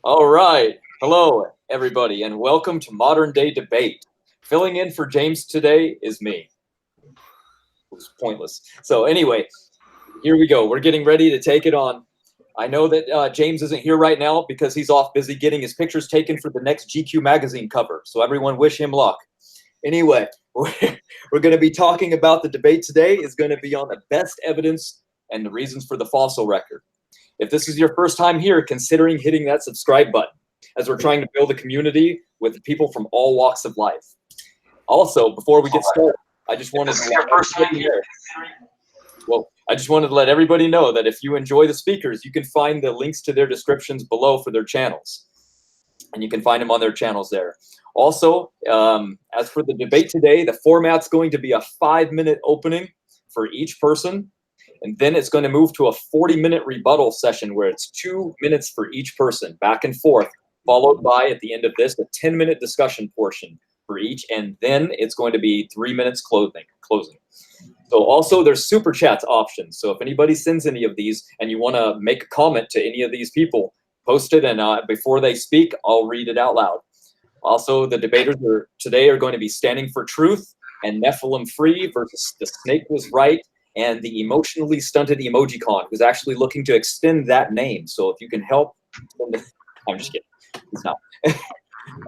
All right. Hello, everybody, and welcome to Modern Day Debate. Filling in for James today is me. It was pointless. So anyway, here we go. We're getting ready to take it on. I know that James isn't here right now because he's off busy getting his pictures taken for the next GQ magazine cover. So everyone wish him luck. Anyway, we're going to be talking about the debate today is going to be on the best evidence and the reasons for the fossil record. If this is your first time here, considering hitting that subscribe button, as we're trying to build a community with people from all walks of life. Also, before we get started, I just wanted to let everybody know that if you enjoy the speakers, you can find the links to their descriptions below for their channels, and you can find them on their channels there. Also, as for the debate today, the format's going to be a 5-minute opening for each person. And then it's going to move to a 40-minute rebuttal session where it's 2 minutes for each person, back and forth, followed by, at the end of this, a 10-minute discussion portion for each. And then it's going to be 3 minutes closing. So also there's super chats options. So if anybody sends any of these and you want to make a comment to any of these people, post it. And before they speak, I'll read it out loud. Also, the debaters today are going to be Standing for Truth and Nephilim Free versus The Snake Was Right, and the Emotionally Stunted Emojicon, who's actually looking to extend that name. So if you can help, I'm just kidding. It's not.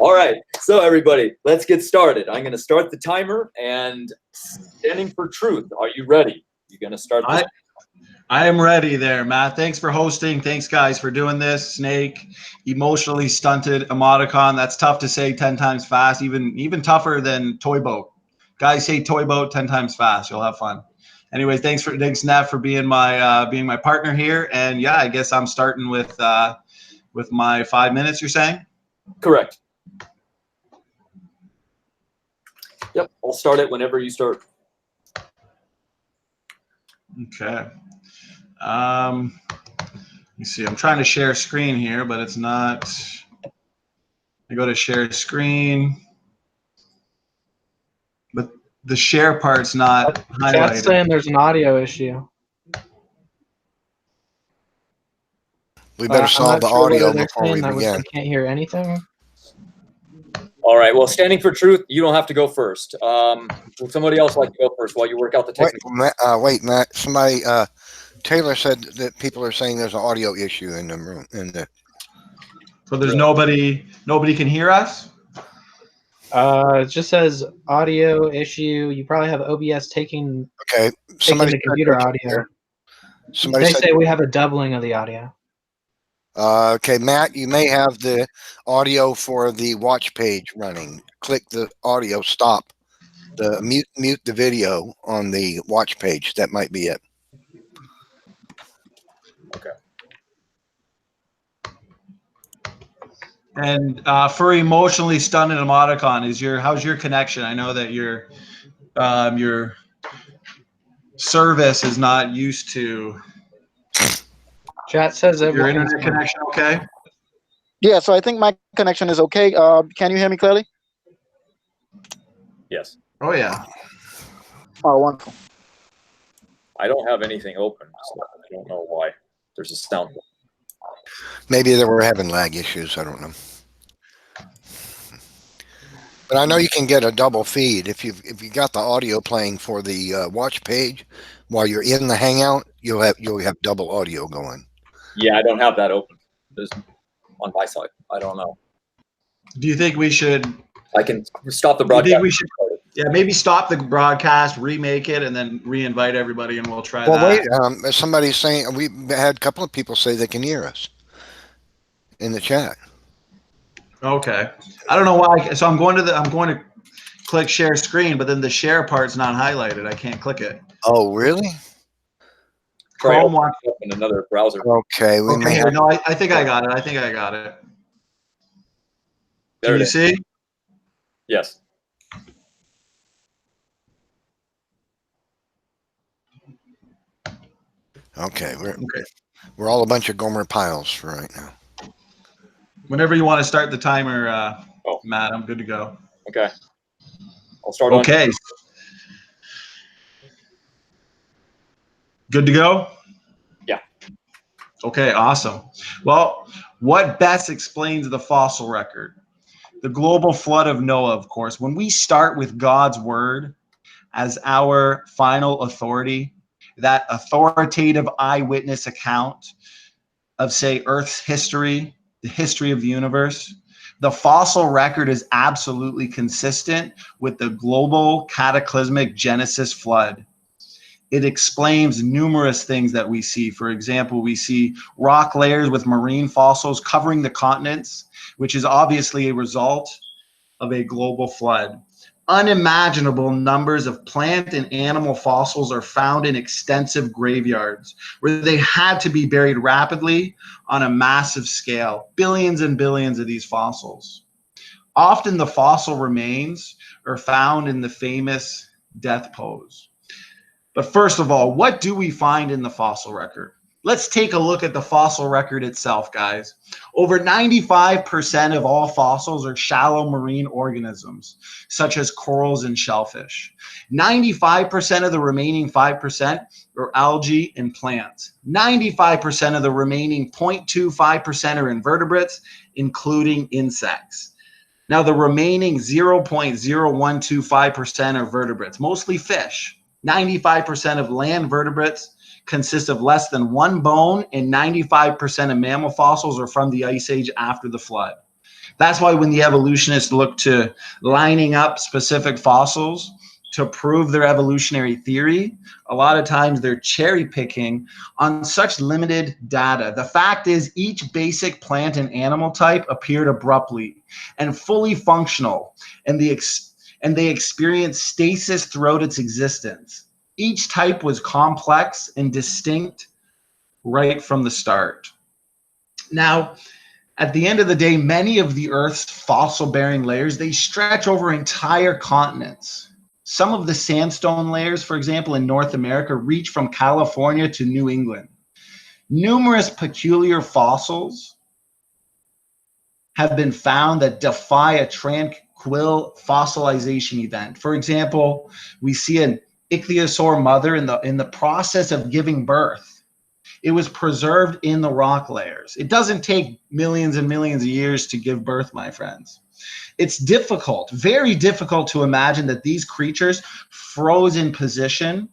All right, so everybody, let's get started. I'm going to start the timer, and Standing for Truth, are you ready? You're going to start this? I am ready there, Matt. Thanks for hosting. Thanks, guys, for doing this. Snake, Emotionally Stunted Emoticon. That's tough to say 10 times fast, even tougher than Toy Boat. Guys, say Toy Boat 10 times fast. You'll have fun. Anyway, thanks, Nat, for being my partner here. And yeah, I guess I'm starting with my 5 minutes. You're saying? Correct. Yep, I'll start it whenever you start. Okay. Let me see. I'm trying to share screen here, but it's not. I go to share screen, but the share part's not highlighted. Chat's saying there's an audio issue. We better solve the audio before we begin. begin. Can't hear anything. All right. Well, Standing for Truth, you don't have to go first. Would somebody else like to go first while you work out the technical? Wait, Matt. Somebody, Taylor said that people are saying there's an audio issue in the room. So there's nobody can hear us? It just says audio issue. You probably have OBS taking the computer audio. They say we have a doubling of the audio. Okay, Matt, you may have the audio for the watch page running. Click the audio stop. Mute the video on the watch page. That might be it. Okay. And for Emotionally Stunted Emoticon, how's your connection? I know that your service is not used to. Chat says your internet connection okay? Yeah, so I think my connection is okay. Can you hear me clearly? Yes. Oh yeah. Oh, wonderful. I don't have anything open, so I don't know why. There's a sound. Maybe they were having lag issues. I don't know. But I know you can get a double feed if you got the audio playing for the watch page while you're in the Hangout. You'll have double audio going. Yeah, I don't have that open. There's on my side. I don't know. Do you think we should? I can stop the broadcast. Do you think we should? Yeah, maybe stop the broadcast, remake it, and then re-invite everybody, and we'll try that. Well, wait. Somebody's saying we had a couple of people say they can hear us in the chat. Okay, I don't know why. So I'm going to click share screen, but then the share part's not highlighted. I can't click it. Oh, really? Chrome wants to open another browser. Okay, we may have. No, I think I got it. Can you see? Yes. Okay, we're all a bunch of Gomer piles for right now. Whenever you want to start the timer, Matt, I'm good to go. Okay. I'll start. Okay. Good to go? Yeah. Okay, awesome. Well, What best explains the fossil record? The global flood of Noah, of course. When we start with God's word as our final authority, that authoritative eyewitness account of, say, Earth's history, the history of the universe, the fossil record is absolutely consistent with the global cataclysmic Genesis flood. It explains numerous things that we see. For example, we see rock layers with marine fossils covering the continents, which is obviously a result of a global flood. Unimaginable numbers of plant and animal fossils are found in extensive graveyards where they had to be buried rapidly on a massive scale. Billions and billions of these fossils. Often the fossil remains are found in the famous death pose. But first of all, what do we find in the fossil record? Let's take a look at the fossil record itself, guys. Over 95% of all fossils are shallow marine organisms, such as corals and shellfish. 95% of the remaining 5% are algae and plants. 95% of the remaining 0.25% are invertebrates, including insects. Now, the remaining 0.0125% are vertebrates, mostly fish. 95% of land vertebrates consist of less than one bone, and 95% of mammal fossils are from the Ice Age after the flood. That's why when the evolutionists look to lining up specific fossils to prove their evolutionary theory, a lot of times they're cherry picking on such limited data. The fact is, each basic plant and animal type appeared abruptly and fully functional, and they experienced stasis throughout its existence. Each type was complex and distinct right from the start. Now, at the end of the day, many of the Earth's fossil-bearing layers, they stretch over entire continents. Some of the sandstone layers, for example, in North America, reach from California to New England. Numerous peculiar fossils have been found that defy a tranquil fossilization event. For example, we see an ichthyosaur mother in the process of giving birth. It was preserved in the rock layers. It doesn't take millions and millions of years to give birth, my friends. It's difficult, very difficult to imagine that these creatures froze in position,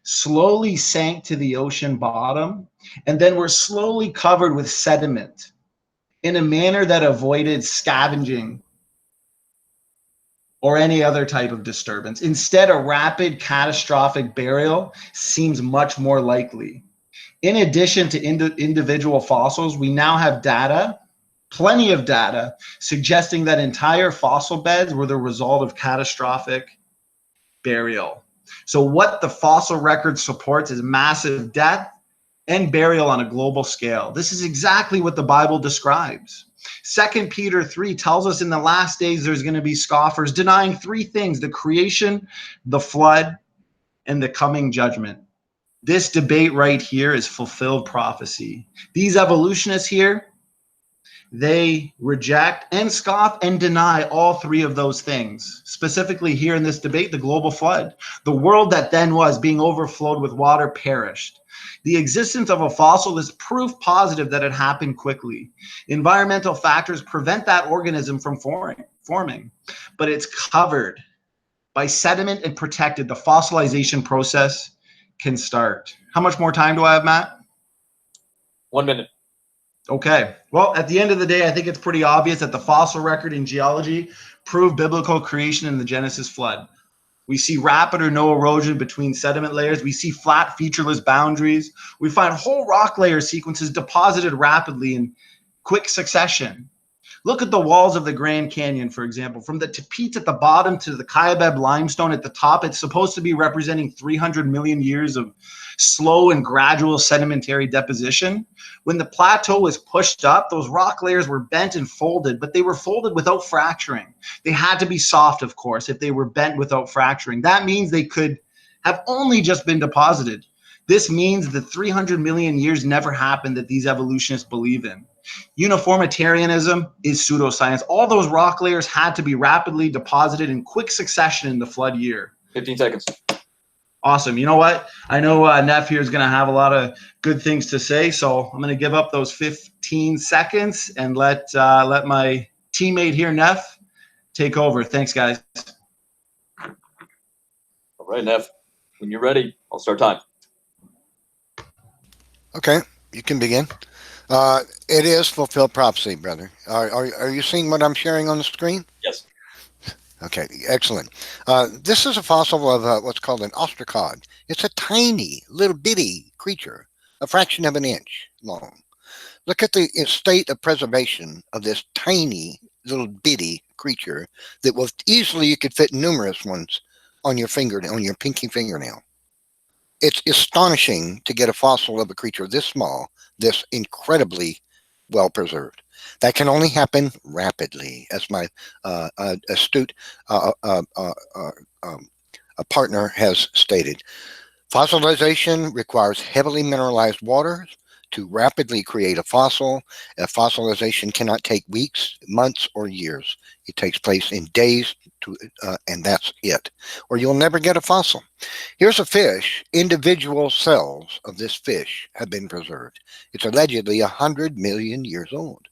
slowly sank to the ocean bottom, and then were slowly covered with sediment in a manner that avoided scavenging or any other type of disturbance. Instead, a rapid catastrophic burial seems much more likely. In addition to individual fossils, we now have data, plenty of data, suggesting that entire fossil beds were the result of catastrophic burial. So what the fossil record supports is massive death and burial on a global scale. This is exactly what the Bible describes. 2 Peter 3 tells us in the last days there's going to be scoffers denying three things: the creation, the flood, and the coming judgment. This debate right here is fulfilled prophecy. These evolutionists here, they reject and scoff and deny all three of those things. Specifically here in this debate, the global flood. The world that then was being overflowed with water perished. The existence of a fossil is proof positive that it happened quickly. Environmental factors prevent that organism from forming, but it's covered by sediment and protected. The fossilization process can start. How much more time do I have, Matt? 1 minute. Okay. Well, at the end of the day, I think it's pretty obvious that the fossil record in geology proved biblical creation in the Genesis flood. We see rapid or no erosion between sediment layers. We see flat, featureless boundaries. We find whole rock layer sequences deposited rapidly in quick succession. Look at the walls of the Grand Canyon, for example. From the tapetes at the bottom to the Kaibab limestone at the top, it's supposed to be representing 300 million years of slow and gradual sedimentary deposition. When the plateau was pushed up, those rock layers were bent and folded, but they were folded without fracturing. They had to be soft, of course, if they were bent without fracturing. That means they could have only just been deposited. This means the 300 million years never happened that these evolutionists believe in. Uniformitarianism is pseudoscience. All those rock layers had to be rapidly deposited in quick succession in the flood year. 15 seconds. Awesome. You know what? I know Neff here is going to have a lot of good things to say, so I'm going to give up those 15 15 seconds and let my teammate here, Neff, take over. Thanks, guys. All right, Neff, when you're ready, I'll start time. Okay, you can begin. It is fulfilled prophecy, brother. Are you seeing what I'm sharing on the screen? Yes. Okay, excellent. This is a fossil of what's called an ostracod. It's a tiny, little bitty creature, a fraction of an inch long. Look at the state of preservation of this tiny, little bitty creature that will easily, you could fit numerous ones on your fingernail, on your pinky fingernail. It's astonishing to get a fossil of a creature this small, this incredibly well preserved. That can only happen rapidly, as my astute partner has stated. Fossilization requires heavily mineralized waters to rapidly create a fossil. A fossilization cannot take weeks, months, or years. It takes place in days, and that's it. Or you'll never get a fossil. Here's a fish. Individual cells of this fish have been preserved. It's allegedly 100 million years old.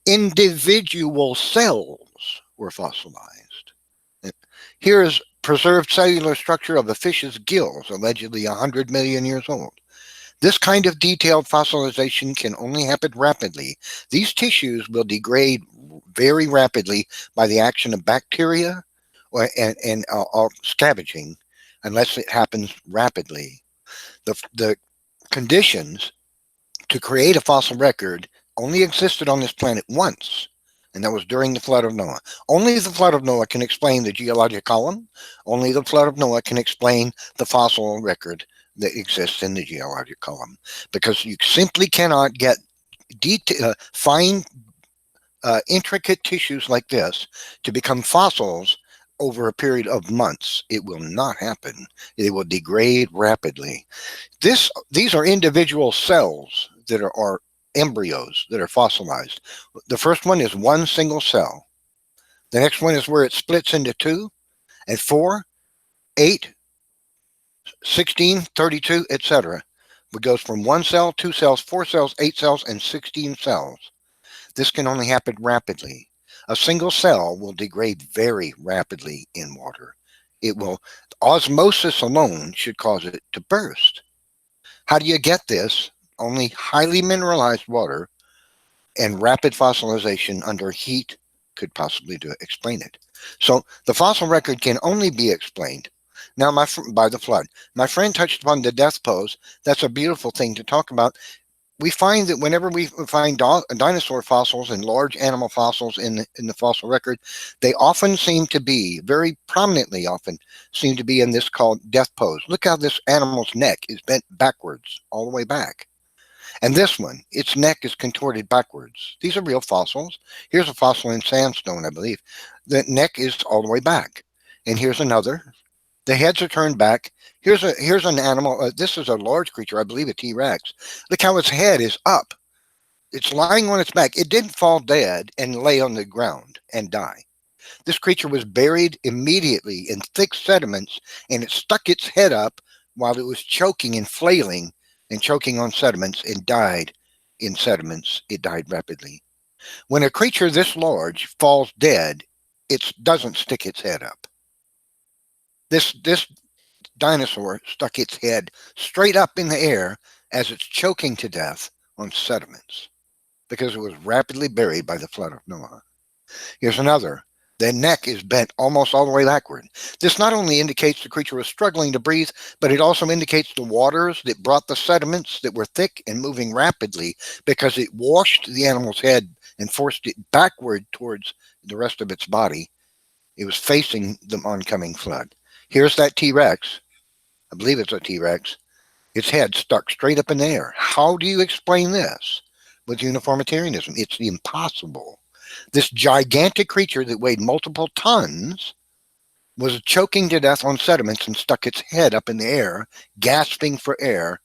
Individual cells were fossilized. Here's preserved cellular structure of a fish's gills, allegedly 100 million years old. This kind of detailed fossilization can only happen rapidly. These tissues will degrade very rapidly by the action of bacteria or scavenging, unless it happens rapidly. The conditions to create a fossil record only existed on this planet once, and that was during the flood of Noah. Only the flood of Noah can explain the geologic column. Only the flood of Noah can explain the fossil record that exists in the geologic column, because you simply cannot get fine, intricate tissues like this to become fossils over a period of months. It will not happen. It will degrade rapidly. These are individual cells that are embryos that are fossilized. The first one is one single cell. The next one is where it splits into 2 and 4, 8, 16, 32, etc. It goes from 1 cell, 2 cells, 4 cells, 8 cells, and 16 cells. This can only happen rapidly. A single cell will degrade very rapidly in water. Osmosis alone should cause it to burst. How do you get this? Only highly mineralized water and rapid fossilization under heat could possibly explain it. So the fossil record can only be explained now by the flood. My friend touched upon the death pose. That's a beautiful thing to talk about. We find that whenever we find dinosaur fossils and large animal fossils in the fossil record, they often seem to be, very prominently often, seem to be in this called death pose. Look how this animal's neck is bent backwards, all the way back. And this one, its neck is contorted backwards. These are real fossils. Here's a fossil in sandstone, I believe. The neck is all the way back. And here's another. The heads are turned back. Here's an animal. This is a large creature, I believe a T-Rex. Look how its head is up. It's lying on its back. It didn't fall dead and lay on the ground and die. This creature was buried immediately in thick sediments, and it stuck its head up while it was choking and flailing and choking on sediments, and died in sediments. It died rapidly. When a creature this large falls dead, it doesn't stick its head up. This dinosaur stuck its head straight up in the air as it's choking to death on sediments because it was rapidly buried by the flood of Noah. Here's another. The neck is bent almost all the way backward. This not only indicates the creature was struggling to breathe, but it also indicates the waters that brought the sediments that were thick and moving rapidly, because it washed the animal's head and forced it backward towards the rest of its body. It was facing the oncoming flood. Here's that T-Rex. I believe it's a T-Rex. Its head stuck straight up in the air. How do you explain this with uniformitarianism? It's impossible. This gigantic creature that weighed multiple tons was choking to death on sediments and stuck its head up in the air, gasping for air,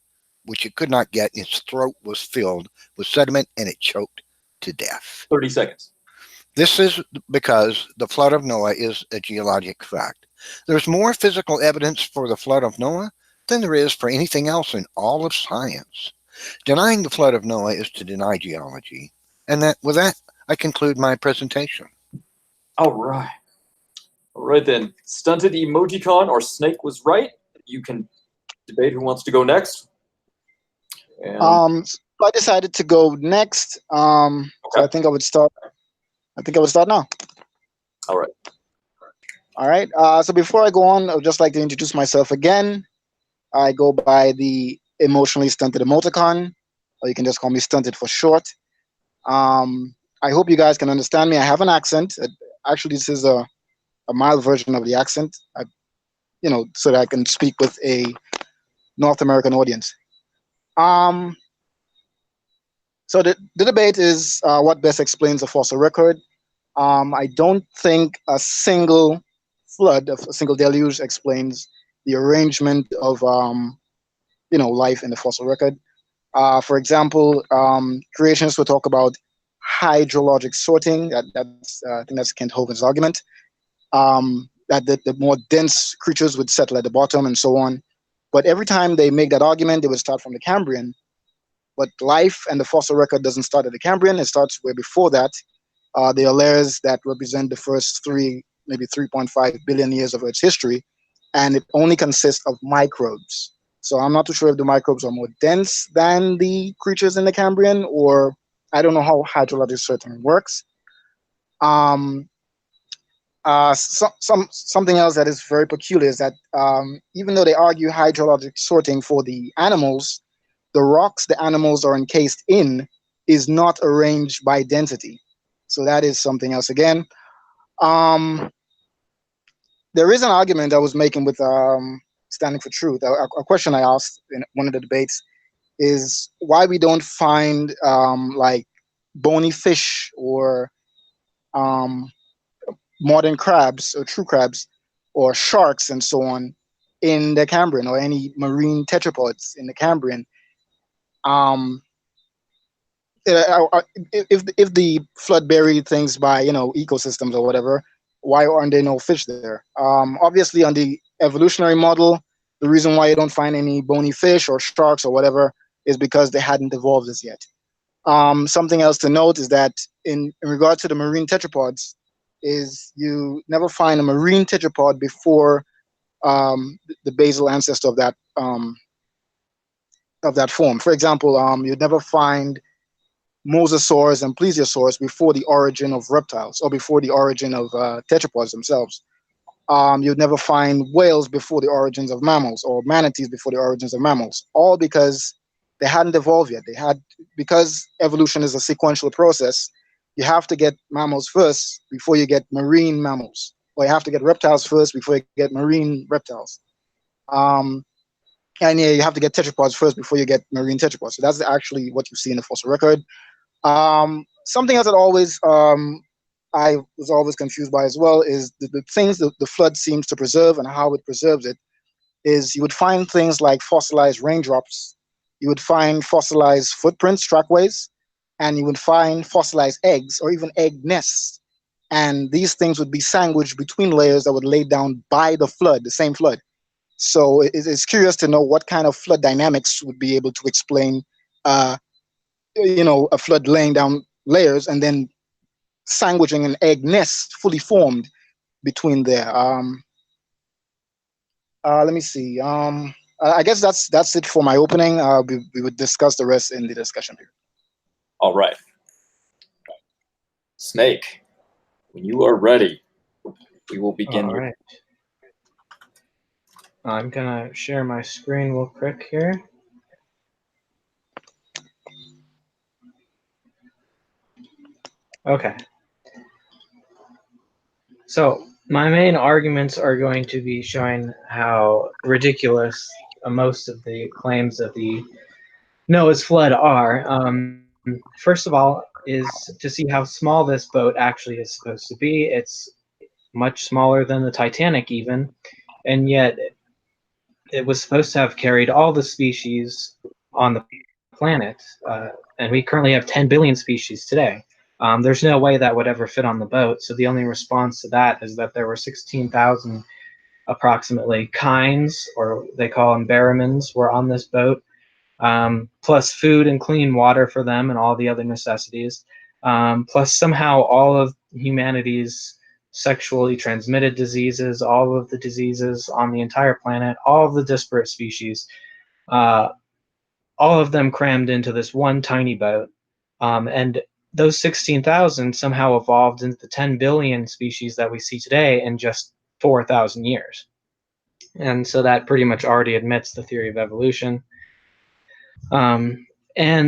which it could not get. Its throat was filled with sediment, and it choked to death. 30 seconds. This is because the flood of Noah is a geologic fact. There's more physical evidence for the flood of Noah than there is for anything else in all of science. Denying the flood of Noah is to deny geology. And with that, I conclude my presentation. All right. All right then. Stunted Emojicon or Snake was right. You can debate who wants to go next. And So I decided to go next. okay. So I think I would start. Now. All right. All right. So before I go on, I would just like to introduce myself again. I go by the Emotionally Stunted Emoticon, or you can just call me Stunted for short. I hope you guys can understand me. I have an accent. Actually, this is a mild version of the accent, so that I can speak with a North American audience. So the debate is what best explains the fossil record. I don't think a single flood, a single deluge explains the arrangement of life in the fossil record. For example, creationists will talk about hydrologic sorting. I think that's Kent Hovind's argument. That the more dense creatures would settle at the bottom and so on. But every time they make that argument, they would start from the Cambrian. But life and the fossil record doesn't start at the Cambrian. It starts way before that. There are layers that represent the first maybe 3.5 billion years of Earth's history, and it only consists of microbes. So I'm not too sure if the microbes are more dense than the creatures in the Cambrian, or I don't know how hydrologic sorting works. Something else that is very peculiar is that even though they argue hydrologic sorting for the animals, the rocks the animals are encased in is not arranged by density. So that is something else again. There is an argument I was making with Standing for Truth. A question I asked in one of the debates is why we don't find like bony fish or modern crabs or true crabs or sharks and so on in the Cambrian, or any marine tetrapods in the Cambrian. If the flood buried things by ecosystems or whatever, why aren't there no fish there? Obviously, on the evolutionary model, the reason why you don't find any bony fish or sharks or whatever is because they hadn't evolved as yet. Something else to note is that in regard to the marine tetrapods, is you never find a marine tetrapod before the basal ancestor of that form. For example, you'd never find mosasaurs and plesiosaurs before the origin of reptiles or before the origin of tetrapods themselves. You'd never find whales before the origins of mammals, or manatees before the origins of mammals, all because they hadn't evolved yet. Because evolution is a sequential process, you have to get mammals first before you get marine mammals, or you have to get reptiles first before you get marine reptiles. And yeah, you have to get tetrapods first before you get marine tetrapods. So that's actually what you see in the fossil record. Something else that I was always confused by as well is the things that the flood seems to preserve and how it preserves it. Is you would find things like fossilized raindrops, you would find fossilized footprints, trackways, and you would find fossilized eggs or even egg nests. And these things would be sandwiched between layers that were laid down by the flood, the same flood. So it's curious to know what kind of flood dynamics would be able to explain, a flood laying down layers and then sandwiching an egg nest fully formed between there. Let me see. I guess that's it for my opening. We would discuss the rest in the discussion period. All right. Snake, when you are ready, we will begin. All right. I'm gonna share my screen real quick here. Okay. So my main arguments are going to be showing how ridiculous most of the claims of the Noah's flood are. First of all, is to see how small this boat actually is supposed to be. It's much smaller than the Titanic even, and yet it was supposed to have carried all the species on the planet, and we currently have 10 billion species today. There's no way that would ever fit on the boat, so the only response to that is that there were 16,000 approximately kinds, or they call them barramins, were on this boat. plus food and clean water for them and all the other necessities, plus somehow all of humanity's sexually transmitted diseases, all of the diseases on the entire planet, all of the disparate species, all of them crammed into this one tiny boat. And those 16,000 somehow evolved into the 10 billion species that we see today in just 4,000 years. And so that pretty much already admits the theory of evolution. And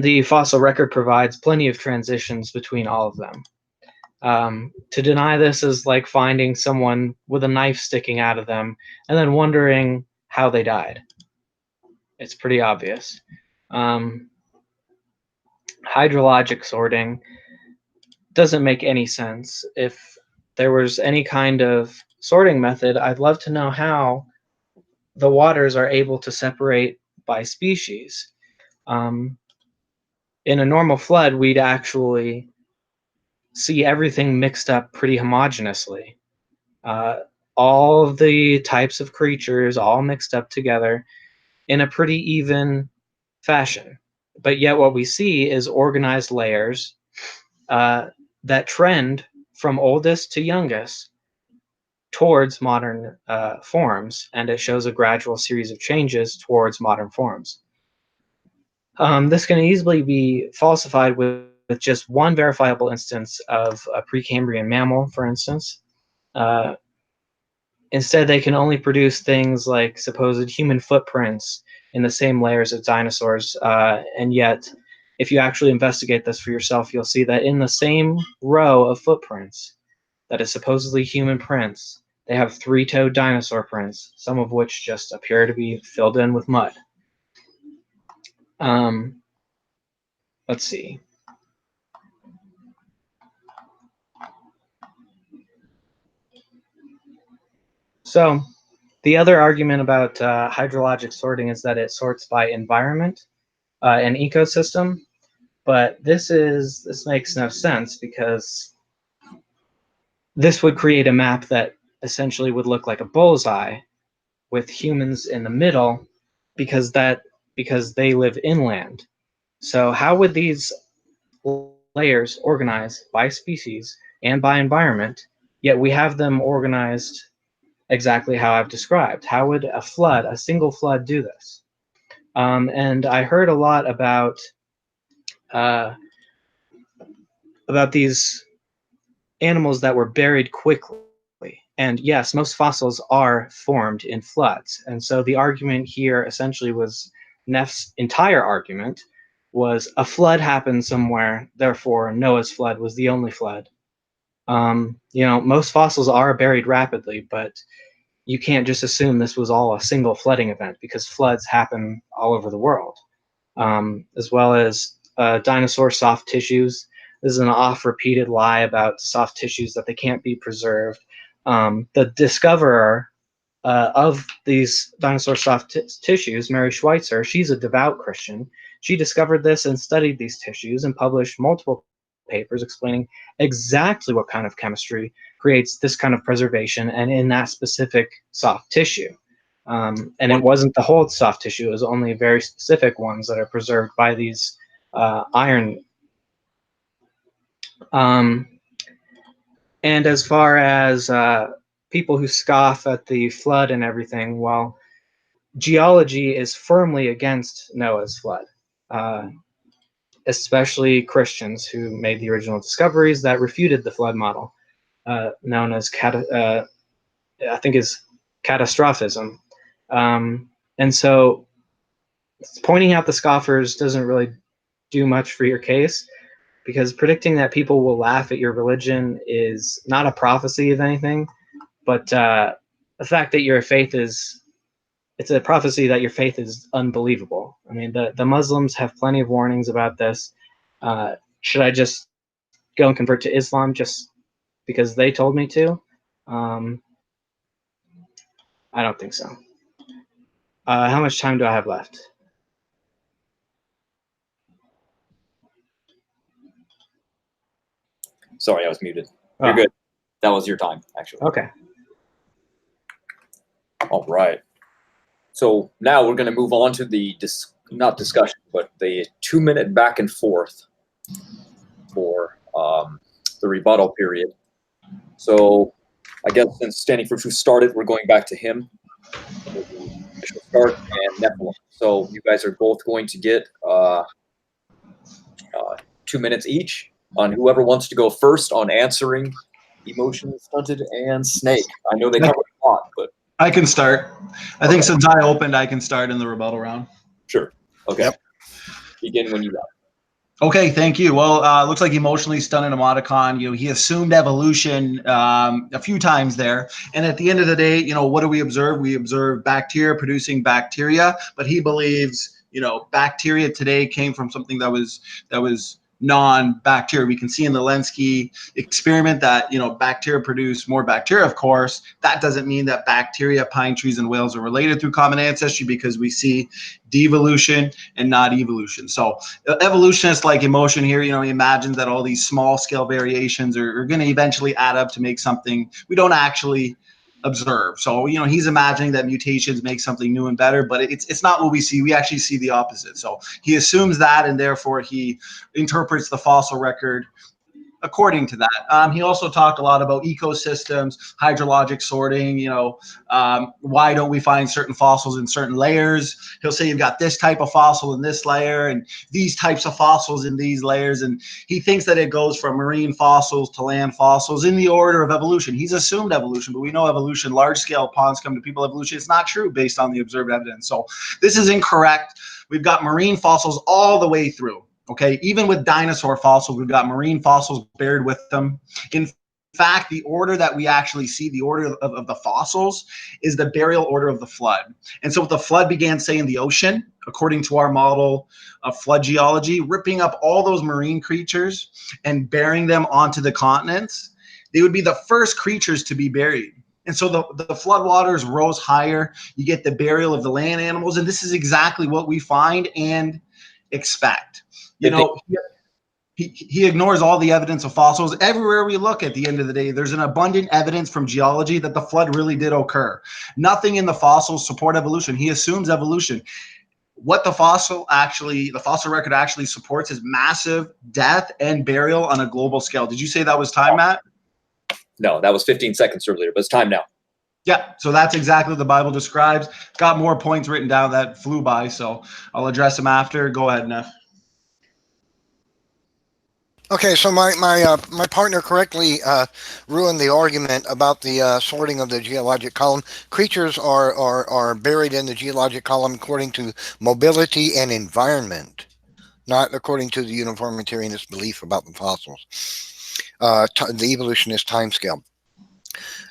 the fossil record provides plenty of transitions between all of them. To deny this is like finding someone with a knife sticking out of them and then wondering how they died. It's pretty obvious. Hydrologic sorting doesn't make any sense. If there was any kind of sorting method, I'd love to know how the waters are able to separate by species. In a normal flood, we'd actually see everything mixed up pretty homogeneously. All of the types of creatures all mixed up together in a pretty even fashion. But yet what we see is organized layers that trend from oldest to youngest towards modern forms, and it shows a gradual series of changes towards modern forms. This can easily be falsified with just one verifiable instance of a Precambrian mammal, for instance. Instead, they can only produce things like supposed human footprints in the same layers as dinosaurs, and yet, if you actually investigate this for yourself, you'll see that in the same row of footprints that is supposedly human prints, they have three-toed dinosaur prints, some of which just appear to be filled in with mud. Let's see. So the other argument about hydrologic sorting is that it sorts by environment and ecosystem, but this makes no sense because this would create a map that essentially would look like a bullseye with humans in the middle because they live inland. So how would these layers organize by species and by environment, yet we have them organized exactly how I've described? How would a single flood do this? And I heard a lot about these animals that were buried quickly. And yes, most fossils are formed in floods. And so the argument here essentially was, Neff's entire argument was a flood happened somewhere, therefore Noah's flood was the only flood. Most fossils are buried rapidly, but you can't just assume this was all a single flooding event because floods happen all over the world, as well as dinosaur soft tissues. This is an oft-repeated lie about soft tissues, that they can't be preserved. The discoverer of these dinosaur soft tissues, Mary Schweitzer, she's a devout Christian. She discovered this and studied these tissues and published multiple papers explaining exactly what kind of chemistry creates this kind of preservation and in that specific soft tissue. And it wasn't the whole soft tissue, it was only very specific ones that are preserved by these iron. And as far as people who scoff at the flood and everything, well, geology is firmly against Noah's flood, especially Christians who made the original discoveries that refuted the flood model, known as catastrophism. And so pointing out the scoffers doesn't really do much for your case, because predicting that people will laugh at your religion is not a prophecy of anything, but the fact that your faith it's a prophecy that your faith is unbelievable. I mean, the Muslims have plenty of warnings about this. Should I just go and convert to Islam just because they told me to? I don't think so. How much time do I have left? Sorry, I was muted. You're good. That was your time, actually. Okay. All right. So now we're going to move on to the not discussion, but the 2-minute back and forth for the rebuttal period. So I guess since Standing for Truth started, we're going back to him for the initial start and Nephilim. So you guys are both going to get 2 minutes each on whoever wants to go first on answering Emotionally Stunted and Snake. I know they covered a lot, but I can start. I think since I opened, I can start in the rebuttal round. sure. Okay. Yep. Begin when you got. Okay, thank you. Well, looks like Emotionally Stunted Emoticon, he assumed evolution a few times there. And at the end of the day, what do we observe? We observe bacteria producing bacteria, but he believes, bacteria today came from something that was non-bacteria. We can see in the Lenski experiment that, bacteria produce more bacteria, of course. That doesn't mean that bacteria, pine trees, and whales are related through common ancestry, because we see devolution and not evolution. So evolutionists like Emotion here, he imagines that all these small scale variations are going to eventually add up to make something we don't actually observe. So he's imagining that mutations make something new and better, but it's not what we see. We actually see the opposite. So he assumes that, and therefore he interprets the fossil record according to that. He also talked a lot about ecosystems, hydrologic sorting, why don't we find certain fossils in certain layers? He'll say you've got this type of fossil in this layer and these types of fossils in these layers. And he thinks that it goes from marine fossils to land fossils in the order of evolution. He's assumed evolution, but we know evolution, large scale ponds come to people evolution. It's not true based on the observed evidence. So this is incorrect. We've got marine fossils all the way through. Okay, even with dinosaur fossils, we've got marine fossils buried with them. In fact, the order that we actually see, the order of the fossils, is the burial order of the flood. And so the flood began, say, in the ocean, according to our model of flood geology, ripping up all those marine creatures and burying them onto the continents. They would be the first creatures to be buried. And so the flood waters rose higher. You get the burial of the land animals. And this is exactly what we find and expect. He ignores all the evidence of fossils. Everywhere we look at the end of the day, there's an abundant evidence from geology that the flood really did occur. Nothing in the fossils support evolution. He assumes evolution. What the fossil record actually supports is massive death and burial on a global scale. Did you say that was time, Matt? No, that was 15 seconds earlier, but it's time now. Yeah, so that's exactly what the Bible describes. Got more points written down that flew by, so I'll address them after. Go ahead, Neff. Okay, so my partner correctly ruined the argument about the sorting of the geologic column. Creatures are buried in the geologic column according to mobility and environment, not according to the uniformitarianist belief about the fossils, the evolutionist timescale.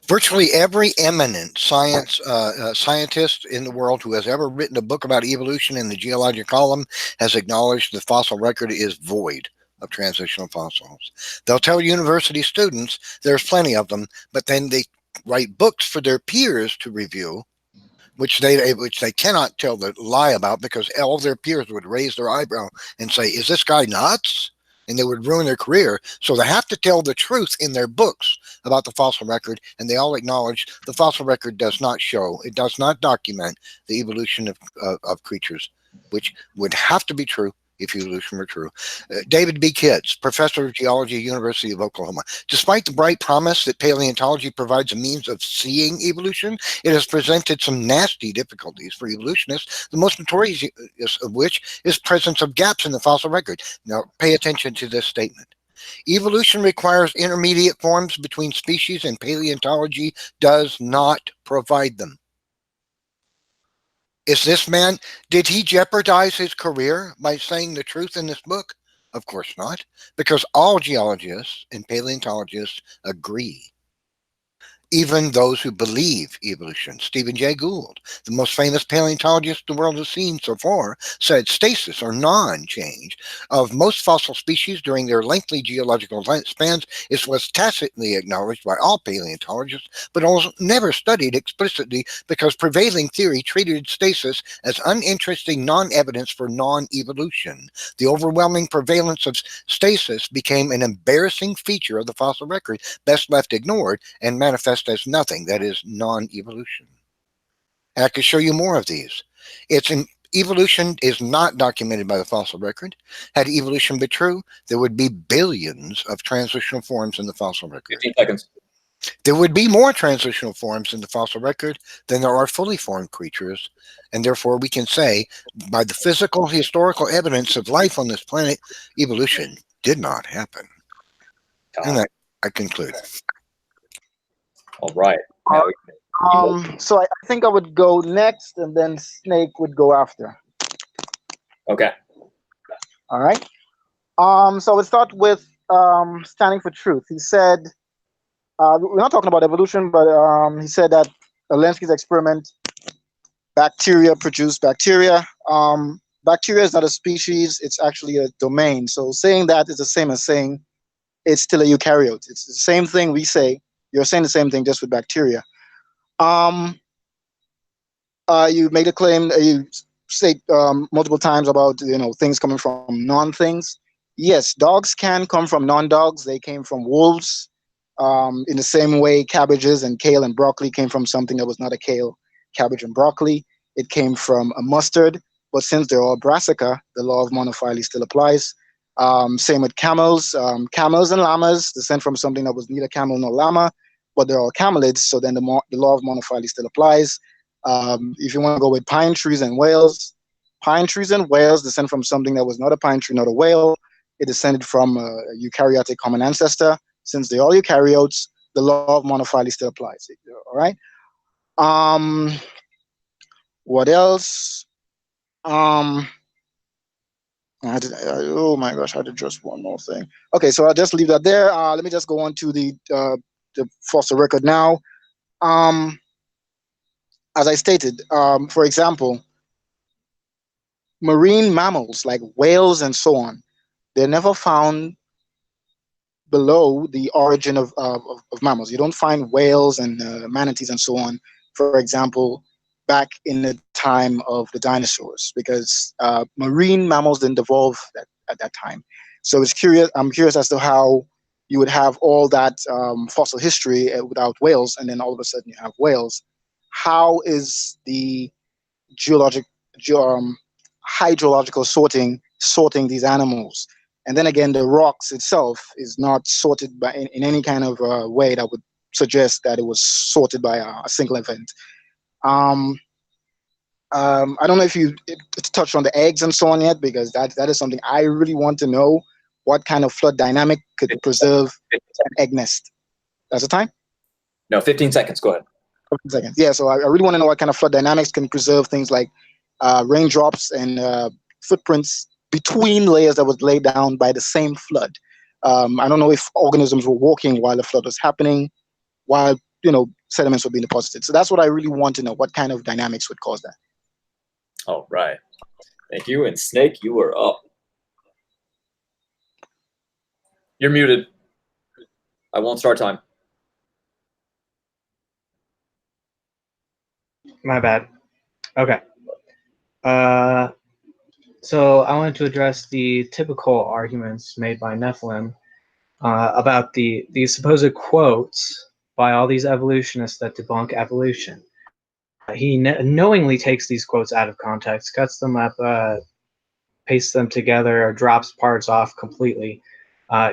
Virtually every eminent scientist in the world who has ever written a book about evolution in the geologic column has acknowledged the fossil record is void of transitional fossils. They'll tell university students there's plenty of them, but then they write books for their peers to review, which they cannot tell the lie about, because all their peers would raise their eyebrow and say, is this guy nuts? And they would ruin their career. So they have to tell the truth in their books about the fossil record, and they all acknowledge the fossil record does not show, it does not document the evolution of creatures, which would have to be true if evolution were true. David B. Kitts, professor of geology at University of Oklahoma. Despite the bright promise that paleontology provides a means of seeing evolution, it has presented some nasty difficulties for evolutionists, the most notorious of which is presence of gaps in the fossil record. Now, pay attention to this statement. Evolution requires intermediate forms between species, and paleontology does not provide them. Is this man, did he jeopardize his career by saying the truth in this book? Of course not, because all geologists and paleontologists agree. Even those who believe evolution. Stephen Jay Gould, the most famous paleontologist the world has seen so far, said stasis, or non-change, of most fossil species during their lengthy geological spans was tacitly acknowledged by all paleontologists, but also never studied explicitly, because prevailing theory treated stasis as uninteresting non-evidence for non-evolution. The overwhelming prevalence of stasis became an embarrassing feature of the fossil record, best left ignored and manifest as nothing, that is non-evolution. And I could show you more of these. It's Evolution is not documented by the fossil record. Had evolution been true, there would be billions of transitional forms in the fossil record. 15 seconds. There would be more transitional forms in the fossil record than there are fully formed creatures, and therefore we can say, by the physical, historical evidence of life on this planet, evolution did not happen. And that I conclude. All right. So I think I would go next, and then Snake would go after. Okay. All right. So we'll start with standing for truth. He said, we're not talking about evolution, but he said that Lenski's experiment, bacteria produced bacteria. Bacteria is not a species; it's actually a domain. So saying that is the same as saying it's still a eukaryote. It's the same thing we say. You're saying the same thing just with bacteria. You made a claim. You say multiple times about things coming from non-things. Yes, dogs can come from non-dogs. They came from wolves. In the same way, cabbages and kale and broccoli came from something that was not a kale, cabbage and broccoli. It came from a mustard. But since they're all brassica, the law of monophyly still applies. Same with camels. Camels and llamas descend from something that was neither camel nor llama, but they're all camelids. So then the law of monophyly still applies. If you want to go with pine trees and whales descend from something that was not a pine tree, not a whale. It descended from a eukaryotic common ancestor. Since they're all eukaryotes, the law of monophyly still applies. All right. What else? Oh my gosh, I did just one more thing. Okay, so I'll just leave that there. Let me just go on to the fossil record now. As I stated, for example, marine mammals like whales and so on, they're never found below the origin of mammals. You don't find whales and manatees and so on, for example, back in the time of the dinosaurs, because marine mammals didn't evolve at that time. So I'm curious as to how you would have all that fossil history without whales, and then all of a sudden you have whales. How is the hydrological sorting these animals? And then again, the rocks itself is not sorted in any kind of way that would suggest that it was sorted by a single event. I don't know if you touched on the eggs and so on yet, because that is something I really want to know. What kind of flood dynamic could preserve an egg nest? That's the time? No, 15 seconds. Go ahead. 15 seconds. Yeah, so I really want to know what kind of flood dynamics can preserve things like raindrops and footprints between layers that was laid down by the same flood. I don't know if organisms were walking while the flood was happening, while sediments were being deposited. So that's what I really want to know. What kind of dynamics would cause that? All right. Thank you. And Snake, you are up. You're muted. I won't start time. My bad. Okay. So I wanted to address the typical arguments made by Nephilim about these supposed quotes by all these evolutionists that debunk evolution. He knowingly takes these quotes out of context, cuts them up, pastes them together, or drops parts off completely.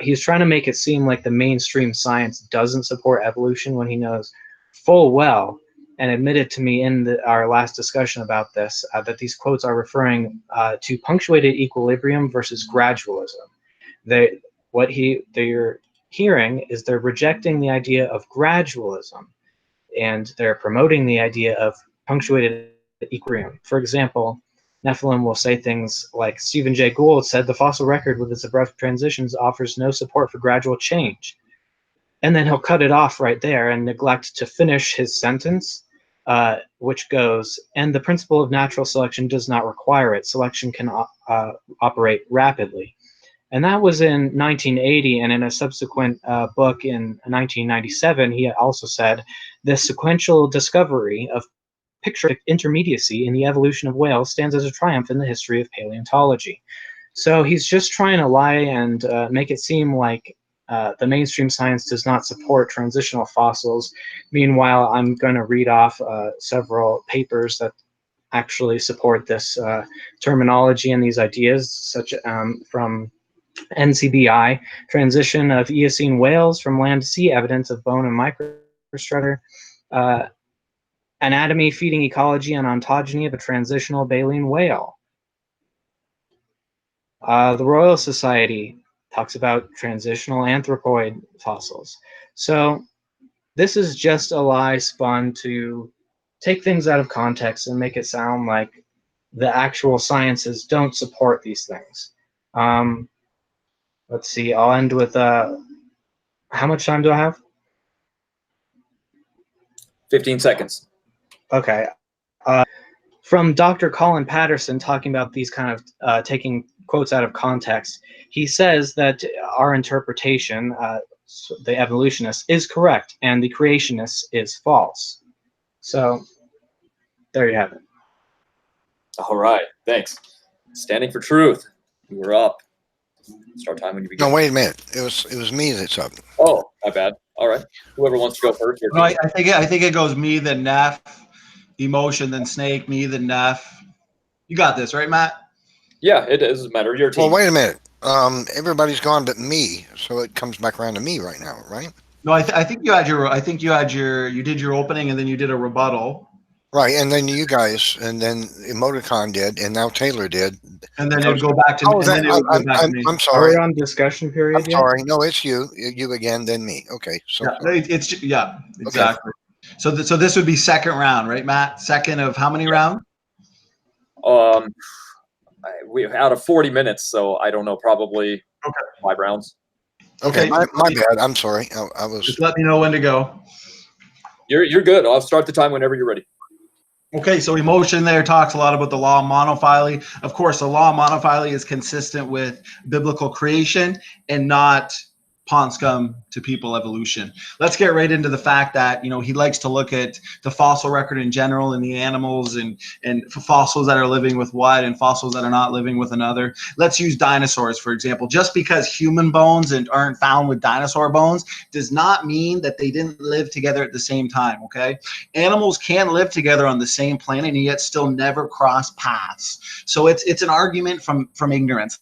He's trying to make it seem like the mainstream science doesn't support evolution when he knows full well, and admitted to me in our last discussion about this, that these quotes are referring to punctuated equilibrium versus gradualism. What they're hearing is they're rejecting the idea of gradualism, and they're promoting the idea of punctuated equilibrium. For example, Nephilim will say things like, Stephen Jay Gould said the fossil record with its abrupt transitions offers no support for gradual change. And then he'll cut it off right there and neglect to finish his sentence, which goes, and the principle of natural selection does not require it. Selection can operate rapidly. And that was in 1980, and in a subsequent book in 1997, he also said, the sequential discovery of picture intermediacy in the evolution of whales stands as a triumph in the history of paleontology. So he's just trying to lie and make it seem like the mainstream science does not support transitional fossils. Meanwhile, I'm going to read off several papers that actually support this terminology and these ideas, such from NCBI, transition of Eocene whales from land to sea, evidence of bone and microstructure, anatomy, feeding ecology, and ontogeny of a transitional baleen whale. The Royal Society talks about transitional anthropoid fossils. So this is just a lie spun to take things out of context and make it sound like the actual sciences don't support these things. Let's see, I'll end with, how much time do I have? 15 seconds. Okay. From Dr. Colin Patterson talking about these kind of taking quotes out of context, he says that our interpretation, the evolutionists, is correct and the creationists is false. So there you have it. All right, thanks. Standing for truth. You were up. Start time when you begin. No, wait a minute. It was me that's up. Oh, my bad. All right. Whoever wants to go first. No, I think it goes me, then Neff, Emotion, then Snake, me, then Neff. You got this, right, Matt? Yeah, it doesn't matter. Your team. Well, wait a minute. Everybody's gone but me, so it comes back around to me right now, right? No, I think you did your opening and then you did a rebuttal. Right, and then you guys, and then Emoticon did, and now Taylor did. And then it would go back to me. I'm Are sorry. we on discussion period I'm yet? sorry. No, it's you. You again, then me. Okay. So Yeah, exactly. Okay. So this would be second round, right, Matt? Second of how many rounds? We out of 40 minutes, so I don't know, probably 5 rounds. Okay, my bad. I'm sorry. I was. Just let me know when to go. You're good. I'll start the time whenever you're ready. Okay, so Emotion there talks a lot about the law of monophyly. Of course, the law of monophyly is consistent with biblical creation and not pond scum to people evolution. Let's get right into the fact that, he likes to look at the fossil record in general and the animals and fossils that are living with one and fossils that are not living with another. Let's use dinosaurs, for example. Just because human bones aren't found with dinosaur bones does not mean that they didn't live together at the same time, okay? Animals can live together on the same planet and yet still never cross paths. So it's an argument from ignorance.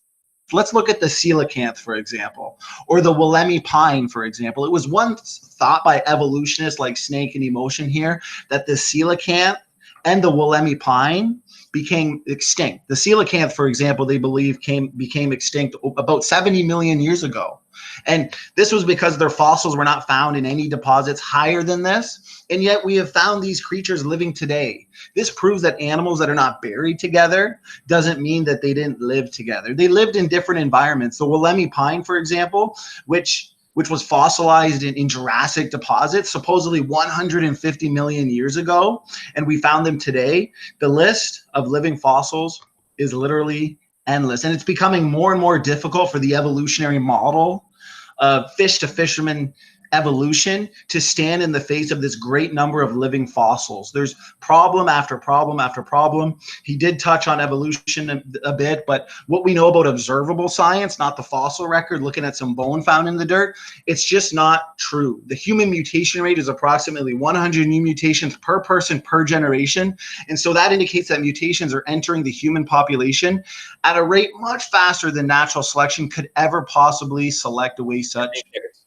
Let's look at the coelacanth, for example, or the Wollemi pine, for example. It was once thought by evolutionists like Snake and Emotion here that the coelacanth and the Wollemi pine became extinct. The coelacanth, for example, they believe became extinct about 70 million years ago. And this was because their fossils were not found in any deposits higher than this. And yet we have found these creatures living today. This proves that animals that are not buried together doesn't mean that they didn't live together. They lived in different environments. The Wollemi pine, for example, which was fossilized in Jurassic deposits, supposedly 150 million years ago, and we found them today. The list of living fossils is literally endless, and it's becoming more and more difficult for the evolutionary model of fish to fisherman evolution to stand in the face of this great number of living fossils. There's problem after problem after problem. He did touch on evolution a bit, but what we know about observable science, not the fossil record, looking at some bone found in the dirt, it's just not true. The human mutation rate is approximately 100 new mutations per person per generation. And so that indicates that mutations are entering the human population at a rate much faster than natural selection could ever possibly select away such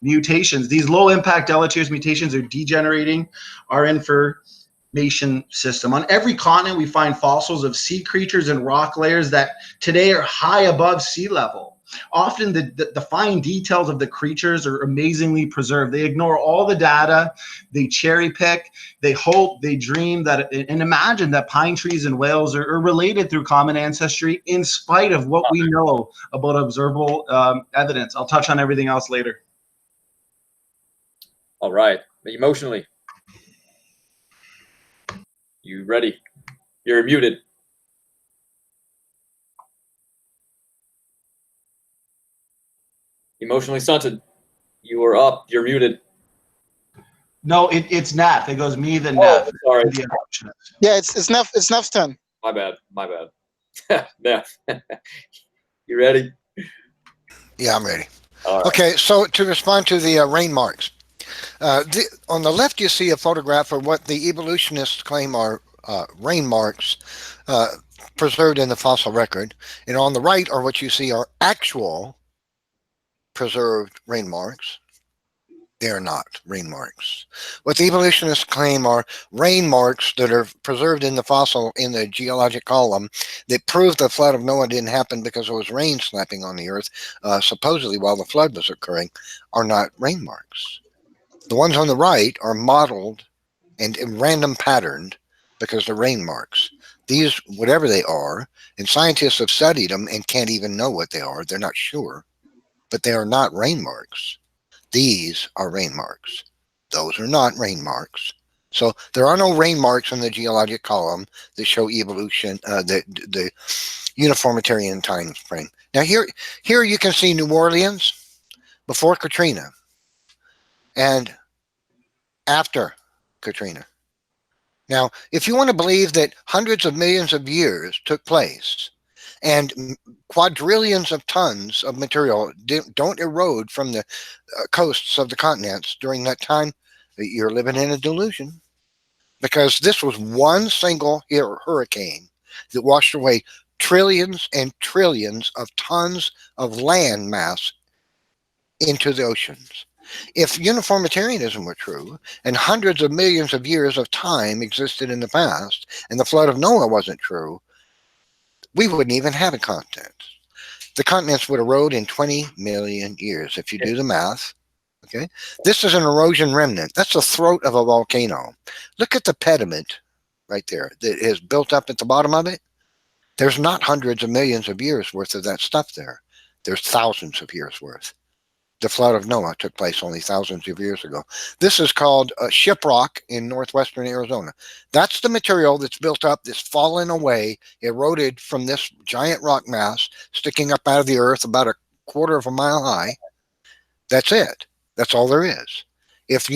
mutations. These low impact deleterious mutations are degenerating our information system. On every continent, we find fossils of sea creatures and rock layers that today are high above sea level. Often the fine details of the creatures are amazingly preserved. They ignore all the data, they cherry pick, they hope, they dream that, and imagine that pine trees and whales are related through common ancestry in spite of what we know about observable evidence. I'll touch on everything else later. All right. Emotionally. You ready? You're muted. Emotionally stunted. You are up. You're muted. No, it's Naf. It goes me, then Naf. Sorry. Yeah, it's Neff's turn. My bad. Neff. You ready? Yeah, I'm ready. All right. Okay, so to respond to the rain marks, on the left you see a photograph of what the evolutionists claim are rain marks preserved in the fossil record. And on the right are what you see are actual preserved rain marks. They are not rain marks. What the evolutionists claim are rain marks that are preserved in the fossil, in the geologic column, that prove the flood of Noah didn't happen because there was rain slapping on the earth, supposedly while the flood was occurring, are not rain marks. The ones on the right are modeled and random patterned because they're rain marks. These, whatever they are, and scientists have studied them and can't even know what they are. They're not sure, but they are not rain marks. These are rain marks. Those are not rain marks. So there are no rain marks in the geologic column that show evolution, the uniformitarian time frame. Now here you can see New Orleans before Katrina and after Katrina. Now, if you want to believe that hundreds of millions of years took place and quadrillions of tons of material don't erode from the coasts of the continents during that time, you're living in a delusion. Because this was one single hurricane that washed away trillions and trillions of tons of land mass into the oceans. If uniformitarianism were true, and hundreds of millions of years of time existed in the past, and the flood of Noah wasn't true, we wouldn't even have a continent. The continents would erode in 20 million years, if you do the math. Okay, this is an erosion remnant. That's the throat of a volcano. Look at the pediment right there that is built up at the bottom of it. There's not hundreds of millions of years worth of that stuff there. There's thousands of years worth. The flood of Noah took place only thousands of years ago. This is called shiprock in northwestern Arizona. That's the material that's built up, that's fallen away, eroded from this giant rock mass sticking up out of the earth about a quarter of a mile high. That's it. That's all there is. If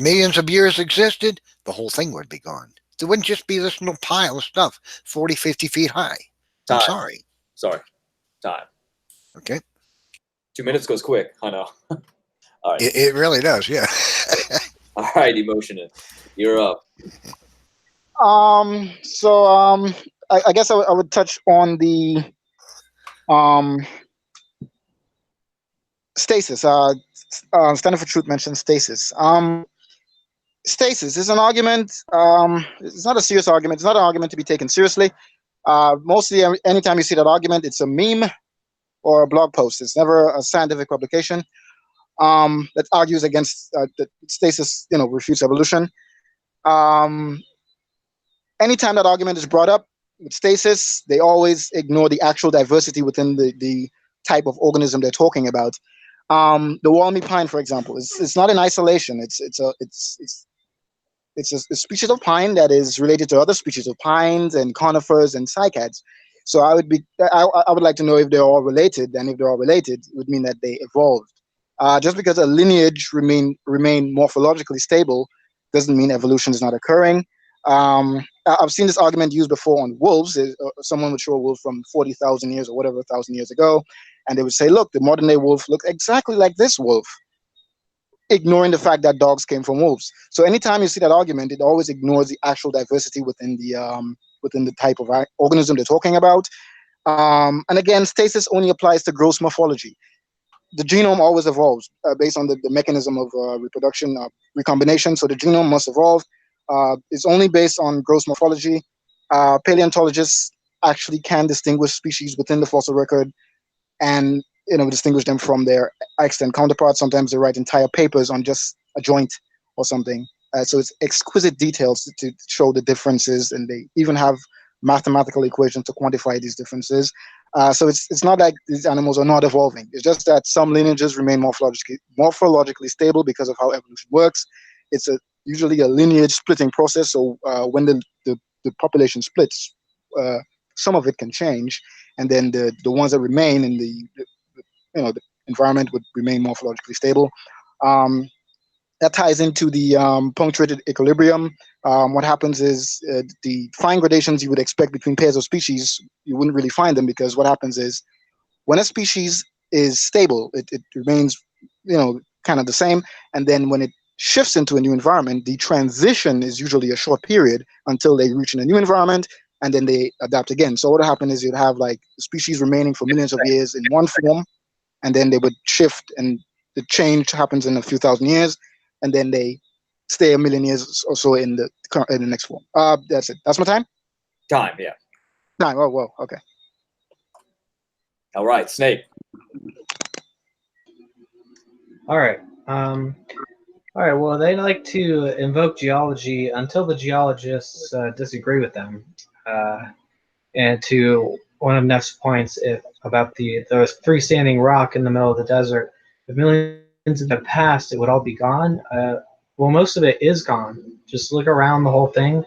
millions of years existed, the whole thing would be gone. There wouldn't just be this little pile of stuff 40, 50 feet high. I'm sorry. Time. Okay. 2 minutes goes quick. I know. All right. It really does, yeah. All right, Emotionist. You're up. I guess I would touch on the stasis. Standing for Truth mentioned stasis. Stasis is an argument. It's not a serious argument. It's not an argument to be taken seriously. Mostly, anytime you see that argument, it's a meme or a blog post. It's never a scientific publication that argues against that stasis. Refutes evolution. Anytime that argument is brought up with stasis, they always ignore the actual diversity within the type of organism they're talking about. The Walmy pine, for example, it's not in isolation. It's a species of pine that is related to other species of pines and conifers and cycads. So I would like to know if they're all related, and if they're all related, it would mean that they evolved. Just because a lineage remain morphologically stable doesn't mean evolution is not occurring. I've seen this argument used before on wolves. Someone would show a wolf from 40,000 years or whatever 1,000 years ago, and they would say, look, the modern day wolf looks exactly like this wolf, ignoring the fact that dogs came from wolves. So anytime you see that argument, it always ignores the actual diversity within the type of organism they're talking about. And again, stasis only applies to gross morphology. The genome always evolves based on the mechanism of reproduction, recombination. So the genome must evolve. It's only based on gross morphology. Paleontologists actually can distinguish species within the fossil record and distinguish them from their extant counterparts. Sometimes they write entire papers on just a joint or something. So it's exquisite details to show the differences, and they even have mathematical equations to quantify these differences. So it's not like these animals are not evolving. It's just that some lineages remain morphologically stable because of how evolution works. It's usually a lineage splitting process. So when the population splits, some of it can change, and then the ones that remain in the environment would remain morphologically stable. That ties into the punctuated equilibrium. What happens is the fine gradations you would expect between pairs of species, you wouldn't really find them, because what happens is when a species is stable, it remains kind of the same, and then when it shifts into a new environment, the transition is usually a short period until they reach in a new environment, and then they adapt again. So what would happen is you'd have like species remaining for millions of years in one form, and then they would shift, and the change happens in a few thousand years, and then they stay a million years or so in the next form. That's it. That's my time. Time, yeah. Time. Oh, whoa. Okay. All right, Snake. All right. All right. Well, they like to invoke geology until the geologists disagree with them. And to one of Neff's points about the freestanding rock in the middle of the desert, if millions have passed, it would all be gone. Well, most of it is gone. Just look around the whole thing.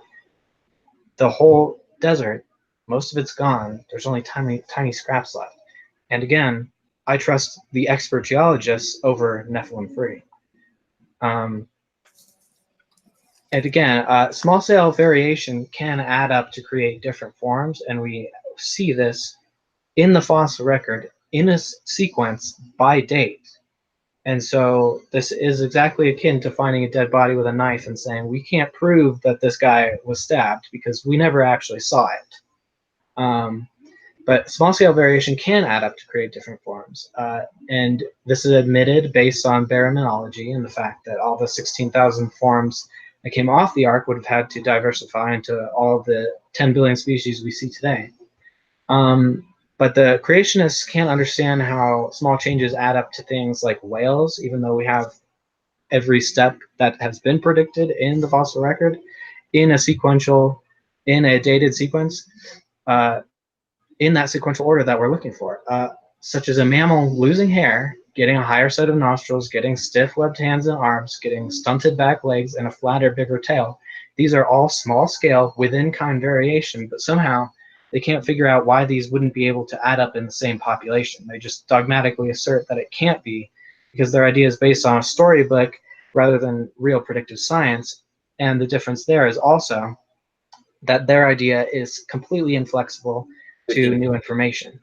The whole desert, most of it's gone. There's only tiny scraps left. And again, I trust the expert geologists over Nephilim-free. And again, small-scale variation can add up to create different forms, and we see this in the fossil record in a sequence by date. And so this is exactly akin to finding a dead body with a knife and saying, we can't prove that this guy was stabbed because we never actually saw it. But small-scale variation can add up to create different forms. And this is admitted based on baraminology and the fact that all the 16,000 forms that came off the ark would have had to diversify into all the 10 billion species we see today. But the creationists can't understand how small changes add up to things like whales, even though we have every step that has been predicted in the fossil record in a dated sequence, in that sequential order that we're looking for, such as a mammal losing hair, getting a higher set of nostrils, getting stiff webbed hands and arms, getting stunted back legs, and a flatter, bigger tail. These are all small scale, within kind variation, but somehow they can't figure out why these wouldn't be able to add up in the same population. They just dogmatically assert that it can't be because their idea is based on a storybook rather than real predictive science. And the difference there is also that their idea is completely inflexible to new information.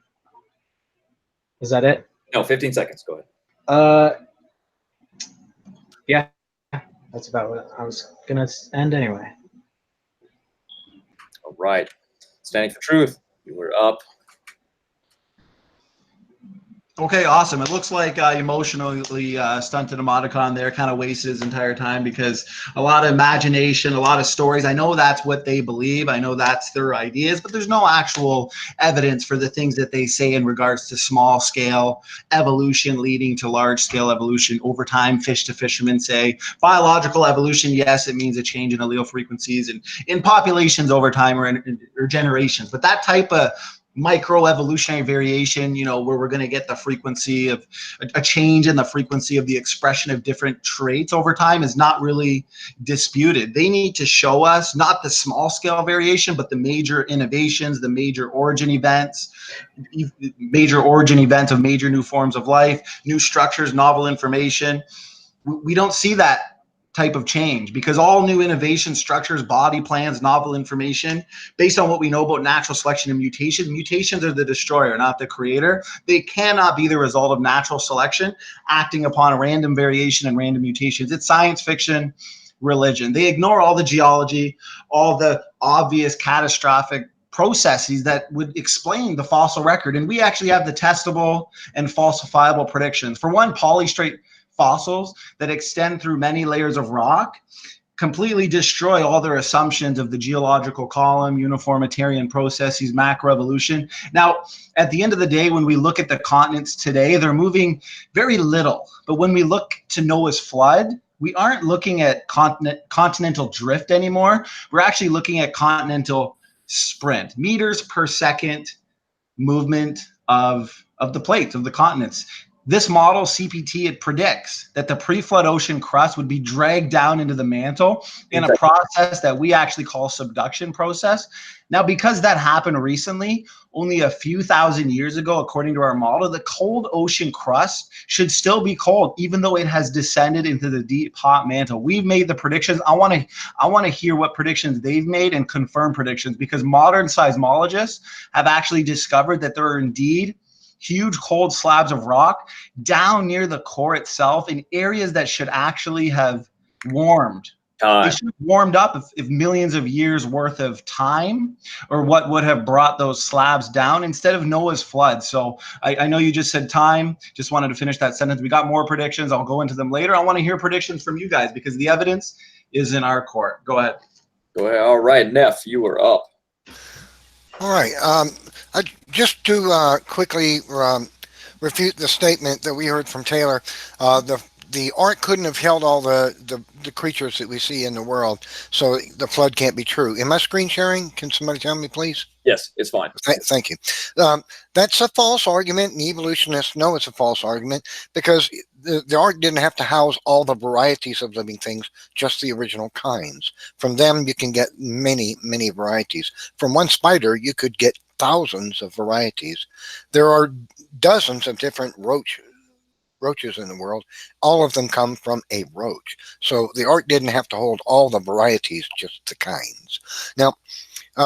Is that it? No, 15 seconds. Go ahead. Yeah, that's about what I was gonna end anyway. All right. Standing for Truth, you were up. Okay, awesome. It looks like emotionally stunted emoticon there kind of wasted his entire time because a lot of imagination, a lot of stories. I know that's what they believe. I know that's their ideas, but there's no actual evidence for the things that they say in regards to small scale evolution leading to large scale evolution over time. Fish to fishermen say biological evolution. Yes, it means a change in allele frequencies and in populations over time or generations. But that type of micro evolutionary variation, you know, where we're going to get the frequency of a change in the frequency of the expression of different traits over time is not really disputed. They need to show us not the small scale variation, but the major innovations, the major origin events of major new forms of life, new structures, novel information. We don't see that type of change because all new innovation, structures, body plans, novel information, based on what we know about natural selection and mutations are the destroyer, not the creator. They cannot be the result of natural selection acting upon a random variation and random mutations. It's science fiction religion. They ignore all the geology, all the obvious catastrophic processes that would explain the fossil record. And we actually have the testable and falsifiable predictions. For one, polystrate fossils that extend through many layers of rock completely destroy all their assumptions of the geological column, uniformitarian processes, macroevolution. Now, at the end of the day, when we look at the continents today, they're moving very little. But when we look to Noah's flood, we aren't looking at continental drift anymore. We're actually looking at continental sprint, meters per second movement of the plates, of the continents. This model, CPT, it predicts that the pre-flood ocean crust would be dragged down into the mantle in a process that we actually call subduction process. Now, because that happened recently, only a few thousand years ago, according to our model, the cold ocean crust should still be cold, even though it has descended into the deep, hot mantle. We've made the predictions. I want to hear what predictions they've made and confirm predictions, because modern seismologists have actually discovered that there are indeed huge cold slabs of rock down near the core itself in areas that should actually have warmed. They Time. should have warmed up if millions of years worth of time, or what would have brought those slabs down instead of Noah's flood. So I know you just said time. Just wanted to finish that sentence. We got more predictions. I'll go into them later. I want to hear predictions from you guys because the evidence is in our court. Go ahead. Go ahead. All right, Neff, you are up. All right. Just to quickly refute the statement that we heard from Taylor, the ark couldn't have held all the creatures that we see in the world, so the flood can't be true. Am I screen sharing? Can somebody tell me, please? Yes, it's fine. Thank you. That's a false argument, and evolutionists know it's a false argument because the ark didn't have to house all the varieties of living things, just the original kinds. From them, you can get many, many varieties. From one spider, you could get thousands of varieties. There are dozens of different roaches in the world. All of them come from a roach. So the ark didn't have to hold all the varieties, just the kinds. Now,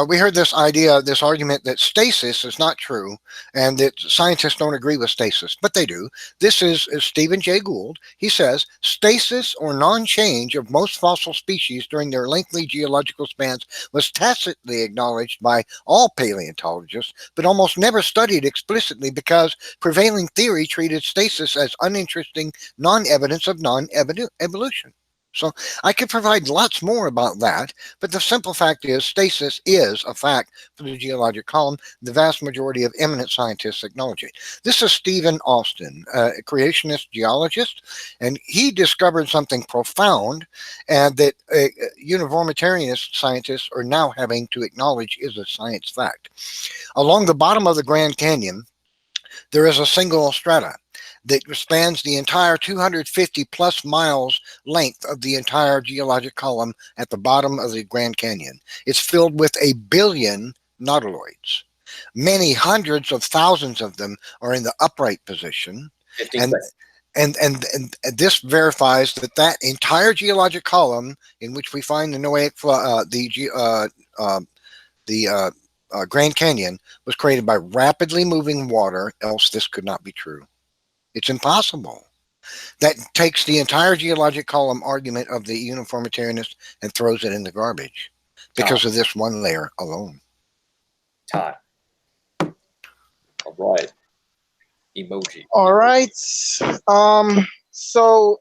we heard this argument that stasis is not true and that scientists don't agree with stasis, but they do. This is Stephen Jay Gould. He says, stasis or non-change of most fossil species during their lengthy geological spans was tacitly acknowledged by all paleontologists, but almost never studied explicitly because prevailing theory treated stasis as uninteresting non-evidence of non-evolution. So I could provide lots more about that, but the simple fact is stasis is a fact for the geologic column. The vast majority of eminent scientists acknowledge it. This is Stephen Austin, a creationist geologist, and he discovered something profound and that uniformitarianist scientists are now having to acknowledge is a science fact. Along the bottom of the Grand Canyon, there is a single strata that spans the entire 250 plus miles length of the entire geologic column at the bottom of the Grand Canyon. It's filled with 1 billion nautiloids. Many hundreds of thousands of them are in the upright position. And this verifies that entire geologic column in which we find the Noahic Grand Canyon was created by rapidly moving water, else this could not be true. It's impossible. That takes the entire geologic column argument of the uniformitarianist and throws it in the garbage because of this one layer alone. Time. All right. Emoji. All right. So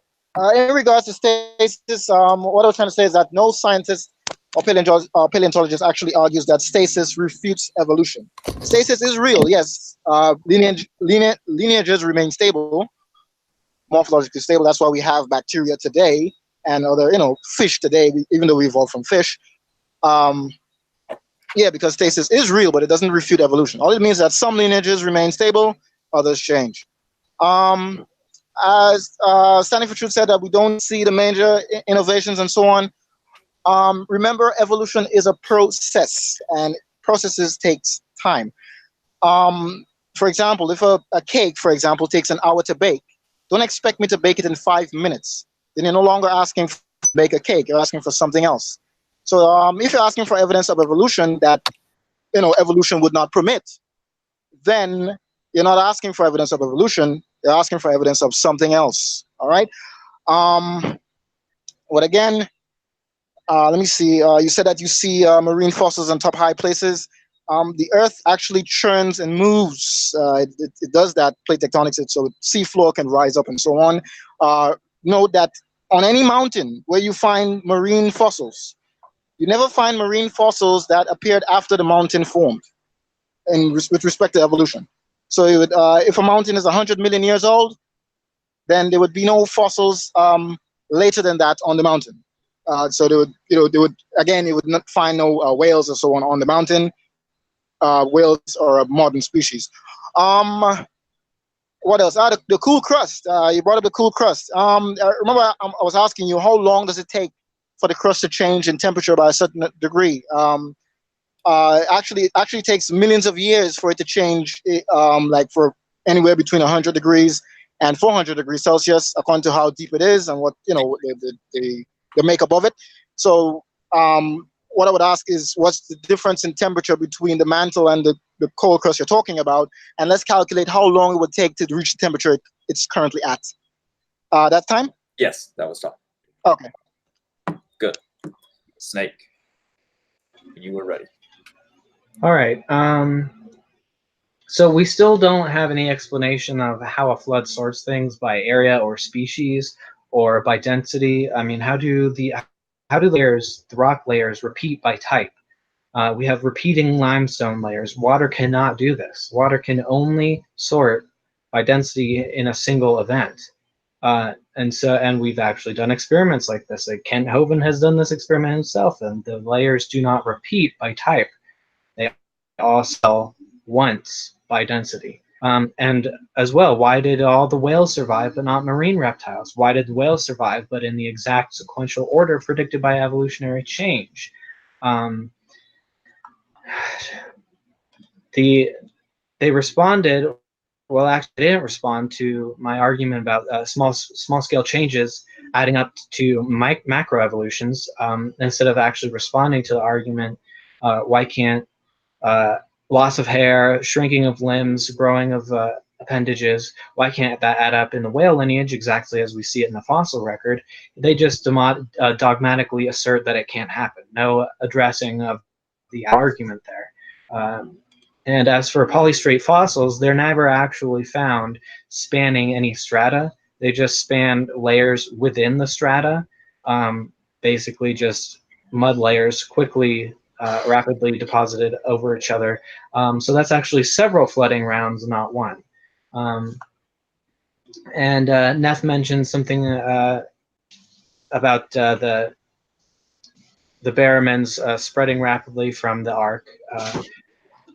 in regards to stasis, what I was trying to say is that no scientist or paleontologist actually argues that stasis refutes evolution. Stasis is real, yes. Lineages remain stable, morphologically stable. That's why we have bacteria today and other, fish today, even though we evolved from fish. Because stasis is real, but it doesn't refute evolution. All it means is that some lineages remain stable, others change. As Standing for Truth said that we don't see the major innovations and so on. Remember, evolution is a process, and processes takes time. For example, if a cake, for example, takes an hour to bake, don't expect me to bake it in 5 minutes. Then you're no longer asking to bake a cake, you're asking for something else. So if you're asking for evidence of evolution that, evolution would not permit, then you're not asking for evidence of evolution, you're asking for evidence of something else, all right? Let me see, you said that you see marine fossils on top high places. The Earth actually churns and moves. It does that, plate tectonics, so seafloor can rise up and so on. Note that on any mountain where you find marine fossils, you never find marine fossils that appeared after the mountain formed, with respect to evolution. So you would, if a mountain is 100 million years old, then there would be no fossils later than that on the mountain. So they would, you would not find no whales or so on the mountain. Whales are a modern species. What else? The cool crust. You brought up the cool crust. Remember, I was asking you, how long does it take for the crust to change in temperature by a certain degree? Actually, it takes millions of years for it to change, like for anywhere between 100 degrees and 400 degrees Celsius, according to how deep it is and what, the makeup of it. So, what I would ask is, what's the difference in temperature between the mantle and the cold crust you're talking about? And let's calculate how long it would take to reach the temperature it's currently at. That time? Yes, that was time. Okay. Snake, you were ready. All right. So we still don't have any explanation of how a flood sorts things by area or species or by density. I mean, how do the layers, the rock layers, repeat by type? We have repeating limestone layers. Water cannot do this. Water can only sort by density in a single event. And we've actually done experiments like this. Like Kent Hovind has done this experiment himself, and the layers do not repeat by type. They all cell once by density. And as well, why did all the whales survive but not marine reptiles? Why did the whales survive but in the exact sequential order predicted by evolutionary change? They responded. Well, actually, they didn't respond to my argument about small scale changes adding up to macro evolutions. Instead of actually responding to the argument, why can't loss of hair, shrinking of limbs, growing of appendages, why can't that add up in the whale lineage exactly as we see it in the fossil record? They just dogmatically assert that it can't happen. No addressing of the argument there. And as for polystrate fossils, they're never actually found spanning any strata. They just span layers within the strata, basically just mud layers quickly, rapidly deposited over each other. So that's actually several flooding rounds, not one. And Neff mentioned something about the Barrowmans spreading rapidly from the arc.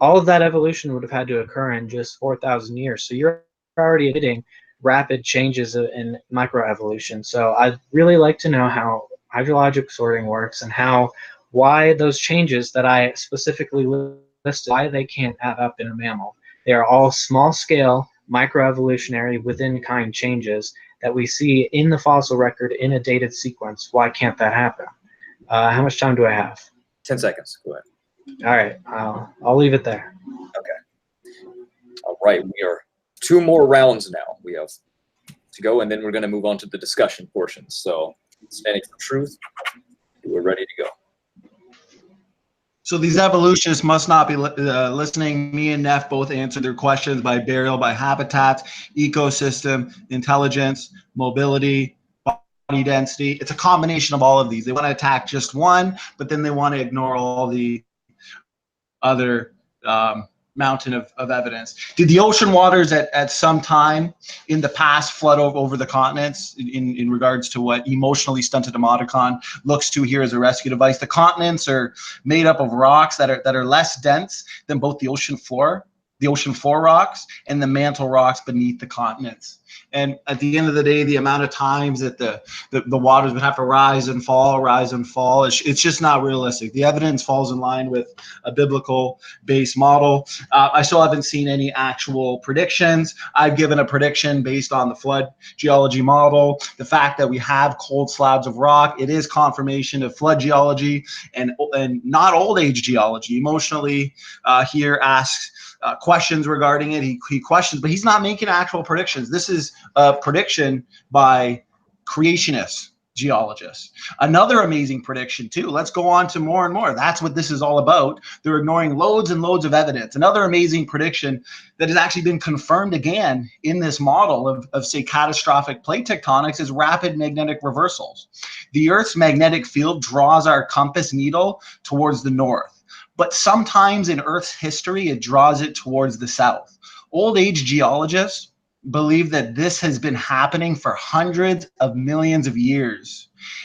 All of that evolution would have had to occur in just 4,000 years. So you're already admitting rapid changes in microevolution. So I'd really like to know how hydrologic sorting works and why those changes that I specifically listed, why they can't add up in a mammal. They are all small scale, microevolutionary, within kind changes that we see in the fossil record in a dated sequence. Why can't that happen? How much time do I have? 10 seconds. Go ahead. All right, I'll leave it there. Okay. All right, we are 2 more rounds now. We have to go, and then we're going to move on to the discussion portion. So, standing for truth, we're ready to go. So these evolutionists must not be listening. Me and Neff both answered their questions by burial, by habitats, ecosystem, intelligence, mobility, body density. It's a combination of all of these. They want to attack just one, but then they want to ignore all the other mountain of evidence. Did the ocean waters at some time in the past flood over the continents in regards to what emotionally stunted emoticon looks to here as a rescue device? The continents are made up of rocks that are less dense than both the ocean floor rocks and the mantle rocks beneath the continents. And at the end of the day, the amount of times that the waters would have to rise and fall, it's just not realistic. The evidence falls in line with a biblical base model. I still haven't seen any actual predictions. I've given a prediction based on the flood geology model. The fact that we have cold slabs of rock, it is confirmation of flood geology and not old age geology. Emotionally here asks questions regarding it. He questions, but he's not making actual predictions. This is a prediction by creationists, geologists. Another amazing prediction too. Let's go on to more and more. That's what this is all about. They're ignoring loads and loads of evidence. Another amazing prediction that has actually been confirmed again in this model of say catastrophic plate tectonics is rapid magnetic reversals. The Earth's magnetic field draws our compass needle towards the north. But sometimes in Earth's history, it draws it towards the south. Old age geologists believe that this has been happening for hundreds of millions of years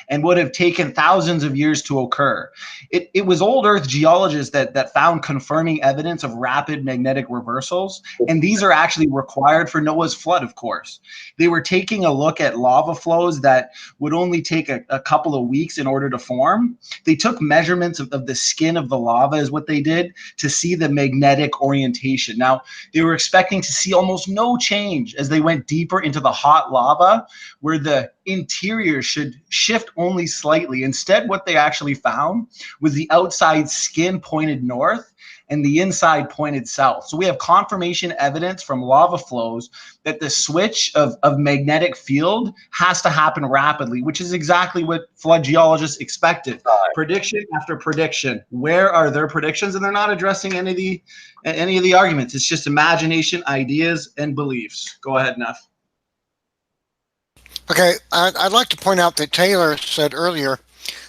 and would have taken thousands of years to occur. It was old Earth geologists that found confirming evidence of rapid magnetic reversals, and these are actually required for Noah's flood, of course. They were taking a look at lava flows that would only take a couple of weeks in order to form. They took measurements of the skin of the lava is what they did to see the magnetic orientation. Now, they were expecting to see almost no change as they went deeper into the hot lava, where the interior should shift only slightly. Instead, what they actually found was the outside skin pointed north and the inside pointed south. So we have confirmation evidence from lava flows that the switch of magnetic field has to happen rapidly, which is exactly what flood geologists expected. Prediction after prediction. Where are their predictions? And they're not addressing any of the arguments. It's just imagination, ideas, and beliefs. Go ahead, Neff. Okay, I'd like to point out that Taylor said earlier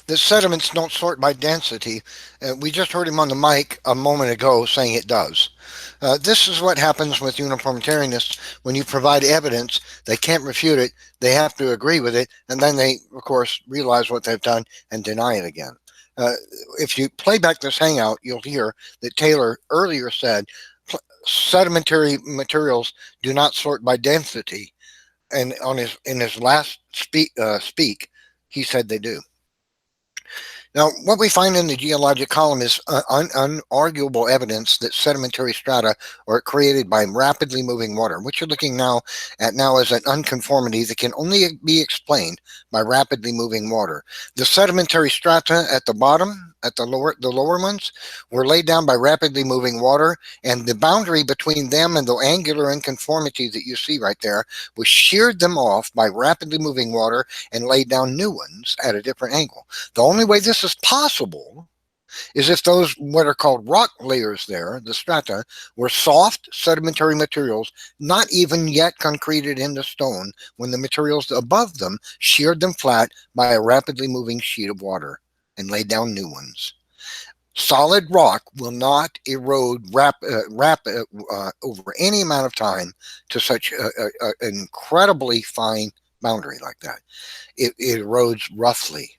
that sediments don't sort by density. We just heard him on the mic a moment ago saying it does. This is what happens with uniformitarianists. When you provide evidence, they can't refute it, they have to agree with it, and then they, of course, realize what they've done and deny it again. If you play back this hangout, you'll hear that Taylor earlier said sedimentary materials do not sort by density. And in his last speak, he said they do. Now, what we find in the geologic column is unarguable evidence that sedimentary strata are created by rapidly moving water. What you're looking at now is an unconformity that can only be explained by rapidly moving water. The sedimentary strata at the bottom, at the lower ones, were laid down by rapidly moving water, and the boundary between them and the angular unconformity that you see right there was sheared them off by rapidly moving water and laid down new ones at a different angle. The only way this is possible is if those what are called rock layers there, the strata, were soft sedimentary materials not even yet concreted into stone when the materials above them sheared them flat by a rapidly moving sheet of water and laid down new ones. Solid rock will not erode over any amount of time to such an incredibly fine boundary like that. It erodes roughly.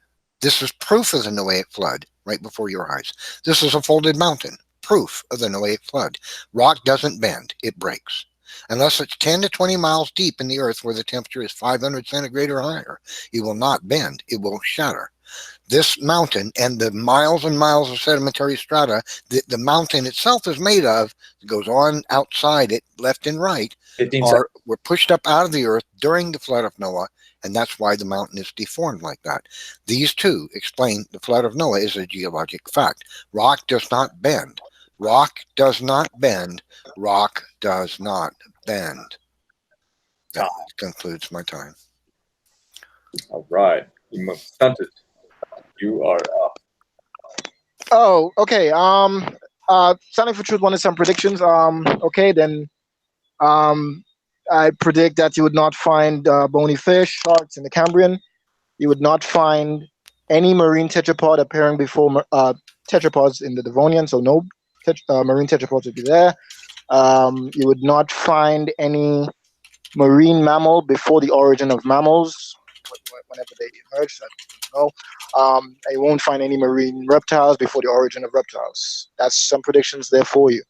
This is proof of the Noahic flood right before your eyes. This is a folded mountain, proof of the Noahic flood. Rock doesn't bend, it breaks. Unless it's 10 to 20 miles deep in the earth where the temperature is 500 centigrade or higher, it will not bend, it will shatter. This mountain and the miles and miles of sedimentary strata that the mountain itself is made of, goes on outside it, left and right, were pushed up out of the earth during the flood of Noah, and that's why the mountain is deformed like that. These two explain the flood of Noah is a geologic fact. Rock does not bend. Rock does not bend. Rock does not bend. That concludes my time. All right. You must stunted. You are up. Oh, okay. Standing for Truth wanted some predictions. Okay, then. I predict that you would not find bony fish, sharks in the Cambrian. You would not find any marine tetrapod appearing before tetrapods in the Devonian, so no marine tetrapods would be there. You would not find any marine mammal before the origin of mammals, whenever they emerged. I don't know. You won't find any marine reptiles before the origin of reptiles. That's some predictions there for you.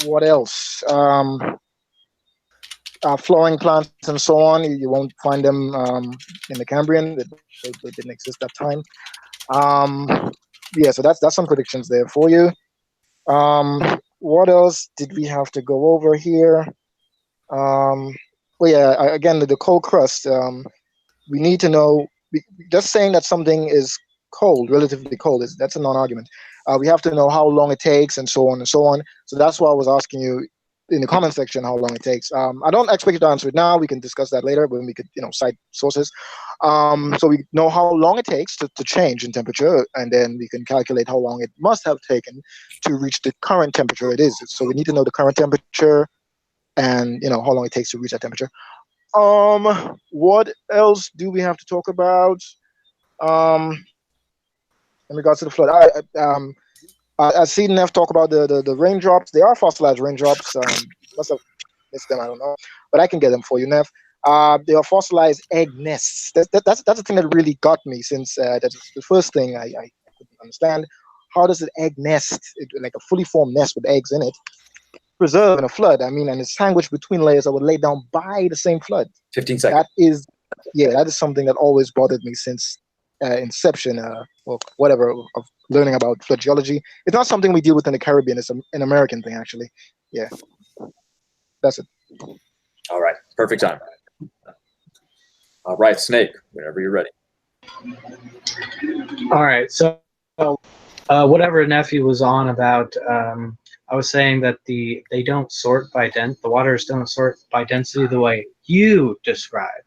What else? Flowering plants and so on. You won't find them in the Cambrian. They didn't exist that time. Yeah, so that's some predictions there for you. What else did we have to go over here? Well, yeah, again, the cold crust. We need to know. Just saying that something is cold, relatively cold, that's a non-argument. We have to know how long it takes and so on and so on. So that's why I was asking you in the comment section how long it takes. I don't expect you to answer it now. We can discuss that later when we could, cite sources. So we know how long it takes to change in temperature, and then we can calculate how long it must have taken to reach the current temperature it is. So we need to know the current temperature and how long it takes to reach that temperature. What else do we have to talk about? In regards to the flood, I see Neff talk about the raindrops. They are fossilized raindrops. Must have missed them. I don't know, but I can get them for you, Neff. They are fossilized egg nests. That's the thing that really got me, since that's the first thing I couldn't understand. How does an egg nest, like a fully formed nest with eggs in it, preserve in a flood? I mean, and it's sandwiched between layers that were laid down by the same flood. 15 seconds. That is something that always bothered me since inception, or whatever, of learning about flood geology. It's not something we deal with in the Caribbean. It's an American thing, actually. Yeah, that's it. All right, perfect time. All right, Snake, whenever you're ready. All right, so Whatever nephew was on about, I was saying that they don't sort by the waters don't sort by density the way you describe.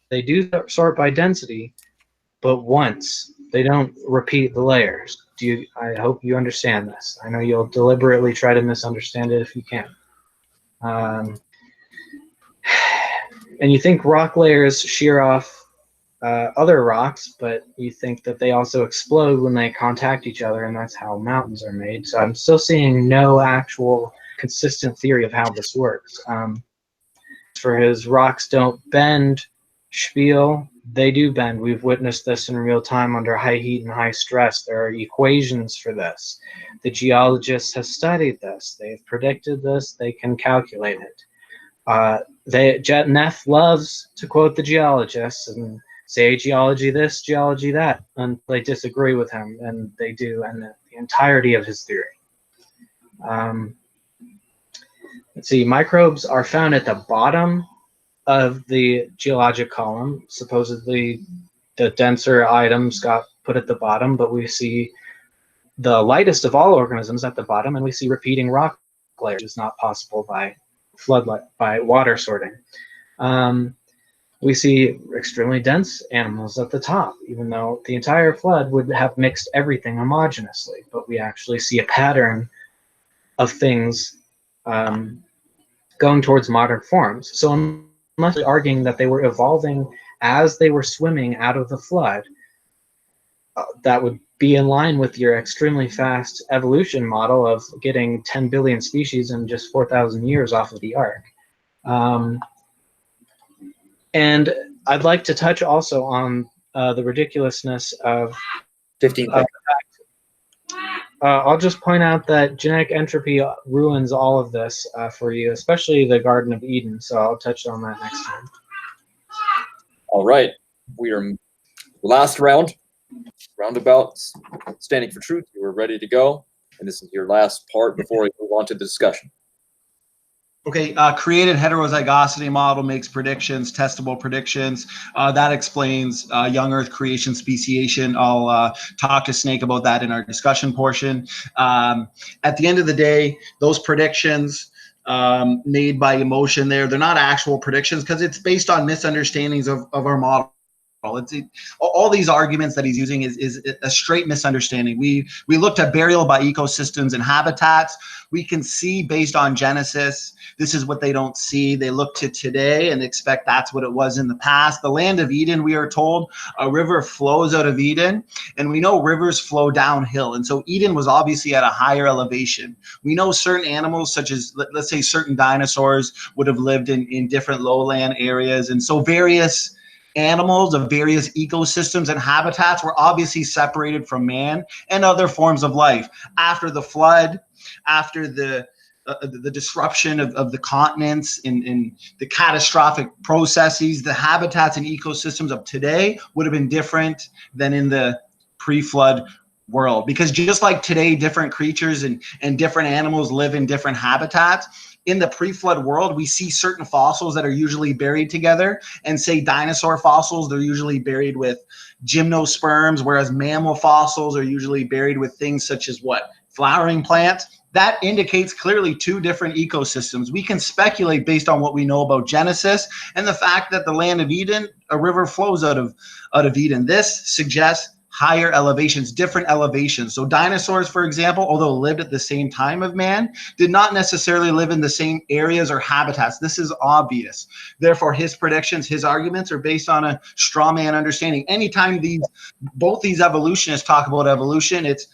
They do sort by density, but once. They don't repeat the layers. I hope you understand this. I know you'll deliberately try to misunderstand it if you can. And you think rock layers shear off other rocks, but you think that they also explode when they contact each other, and that's how mountains are made. So I'm still seeing no actual consistent theory of how this works. For his rocks don't bend spiel, they do bend. We've witnessed this in real time under high heat and high stress. There are equations for this. The geologists have studied this. They've predicted this. They can calculate it. Neff loves to quote the geologists and say geology this, geology that, and they disagree with him, and they do, and the entirety of his theory. Let's see, microbes are found at the bottom of the geologic column. Supposedly the denser items got put at the bottom, but we see the lightest of all organisms at the bottom, and we see repeating rock layers. It's not possible by water sorting. We see extremely dense animals at the top, even though the entire flood would have mixed everything homogeneously, but we actually see a pattern of things going towards modern forms. So unless you're arguing that they were evolving as they were swimming out of the flood, that would be in line with your extremely fast evolution model of getting 10 billion species in just 4,000 years off of the ark. And I'd like to touch also on the ridiculousness of 15 seconds. I'll just point out that genetic entropy ruins all of this for you, especially the Garden of Eden. So I'll touch on that next time. All right. We are last roundabout, standing for truth. You are ready to go. And this is your last part before we move on to the discussion. Okay, created heterozygosity model makes predictions, testable predictions. That explains young Earth creation, speciation. I'll talk to Snake about that in our discussion portion. At the end of the day, those predictions made by emotion they're not actual predictions because it's based on misunderstandings of our model. All these arguments that he's using is a straight misunderstanding. We looked at burial by ecosystems and habitats. We can see based on Genesis, this is what they don't see. They look to today and expect that's what it was in the past. The land of Eden, we are told, a river flows out of Eden, and we know rivers flow downhill. And so Eden was obviously at a higher elevation. We know certain animals, such as, let's say, certain dinosaurs would have lived in different lowland areas. And so various animals of various ecosystems and habitats were obviously separated from man and other forms of life. After the flood, after the disruption of the continents in the catastrophic processes, the habitats and ecosystems of today would have been different than in the pre-flood world. Because just like today, different creatures and different animals live in different habitats, in the pre-flood world, we see certain fossils that are usually buried together, and say dinosaur fossils, they're usually buried with gymnosperms, whereas mammal fossils are usually buried with things such as what? Flowering plants. That indicates clearly two different ecosystems. We can speculate based on what we know about Genesis and the fact that the land of Eden, a river flows out of Eden. This suggests higher elevations, different elevations. So dinosaurs, for example, although lived at the same time of man, did not necessarily live in the same areas or habitats. This is obvious. Therefore, his predictions, his arguments are based on a straw man understanding. Anytime both these evolutionists talk about evolution, it's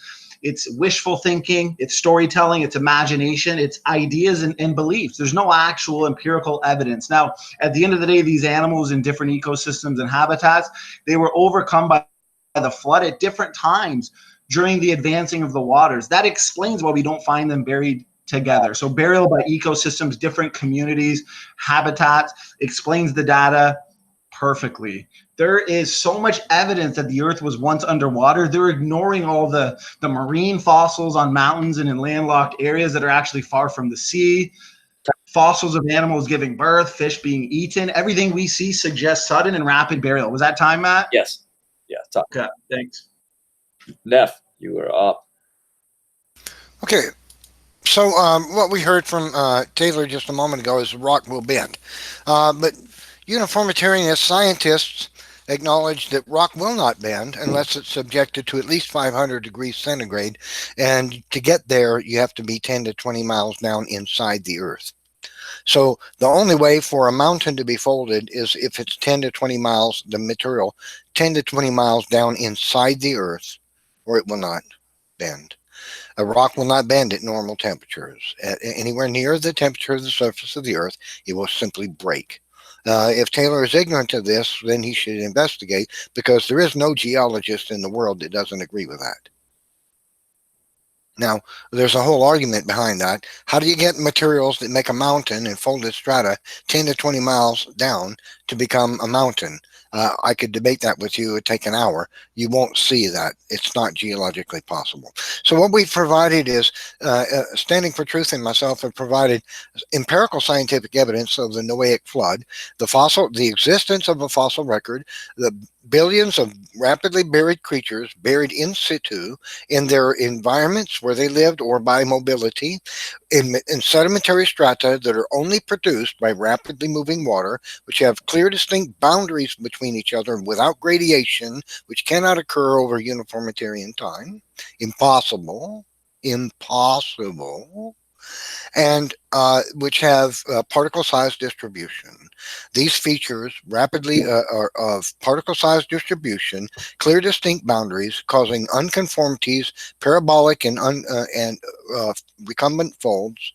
wishful thinking, it's storytelling, it's imagination, it's ideas and beliefs. There's no actual empirical evidence. Now, at the end of the day, these animals in different ecosystems and habitats, they were overcome by the flood at different times during the advancing of the waters. That explains why we don't find them buried together. So burial by ecosystems, different communities, habitats, explains the data perfectly. There is so much evidence that the earth was once underwater. They're ignoring all the marine fossils on mountains and in landlocked areas that are actually far from the sea. Fossils of animals giving birth, fish being eaten. Everything we see suggests sudden and rapid burial. Was that time, Matt? Yes. Yeah. Talk. Okay, thanks. Neff, You are up. Okay. So what we heard from Taylor just a moment ago is the rock will bend. But uniformitarianist scientists acknowledge that rock will not bend unless it's subjected to at least 500 degrees centigrade. And to get there, you have to be 10 to 20 miles down inside the earth. So the only way for a mountain to be folded is if it's 10 to 20 miles, the material 10 to 20 miles down inside the earth, or it will not bend. A rock will not bend at normal temperatures. At anywhere near the temperature of the surface of the earth, it will simply break. If Taylor is ignorant of this, then he should investigate, because there is no geologist in the world that doesn't agree with that. Now, there's a whole argument behind that. How do you get materials that make a mountain and folded strata 10 to 20 miles down to become a mountain? I could debate that with you. It'd take an hour. You won't see that. It's not geologically possible. So what we've provided is, Standing for Truth and myself have provided empirical scientific evidence of the Noahic flood, the existence of a fossil record, the billions of rapidly buried creatures buried in situ in their environments where they lived or by mobility, in sedimentary strata that are only produced by rapidly moving water, which have clear, distinct boundaries between each other without gradation, which cannot occur over uniformitarian time. Impossible. And which have particle size distribution. These features rapidly are of particle size distribution, clear distinct boundaries, causing unconformities, parabolic and recumbent folds,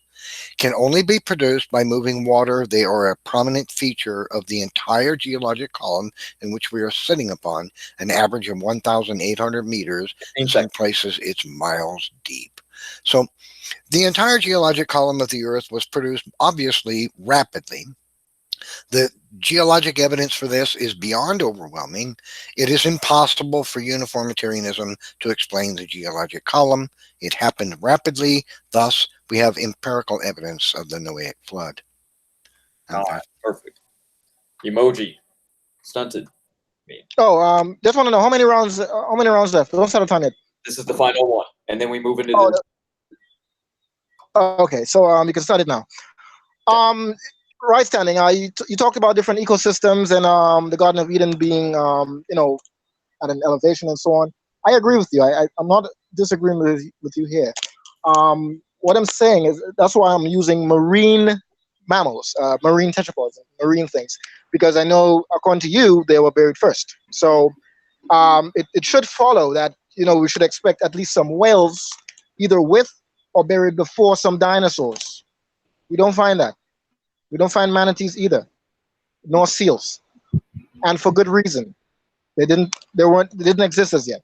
can only be produced by moving water. They are a prominent feature of the entire geologic column in which we are sitting upon, an average of 1,800 meters. In some places, it's miles deep. So the entire geologic column of the Earth was produced, obviously, rapidly. The geologic evidence for this is beyond overwhelming. It is impossible for uniformitarianism to explain the geologic column. It happened rapidly. Thus, we have empirical evidence of the Noahic flood. Perfect. Emoji. Stunted. Oh, just want to know how many rounds left. Don't start a time yet. This is the final one, and then we move into the. Okay, so you can start it now. Right standing. You talked about different ecosystems and the Garden of Eden being at an elevation and so on. I agree with you. I'm not disagreeing with you here. What I'm saying is that's why I'm using marine mammals, marine tetrapods, marine things, because I know according to you they were buried first. So it should follow that we should expect at least some whales either with or buried before some dinosaurs. We don't find that. We don't find manatees either, nor seals, and for good reason. They didn't exist as yet.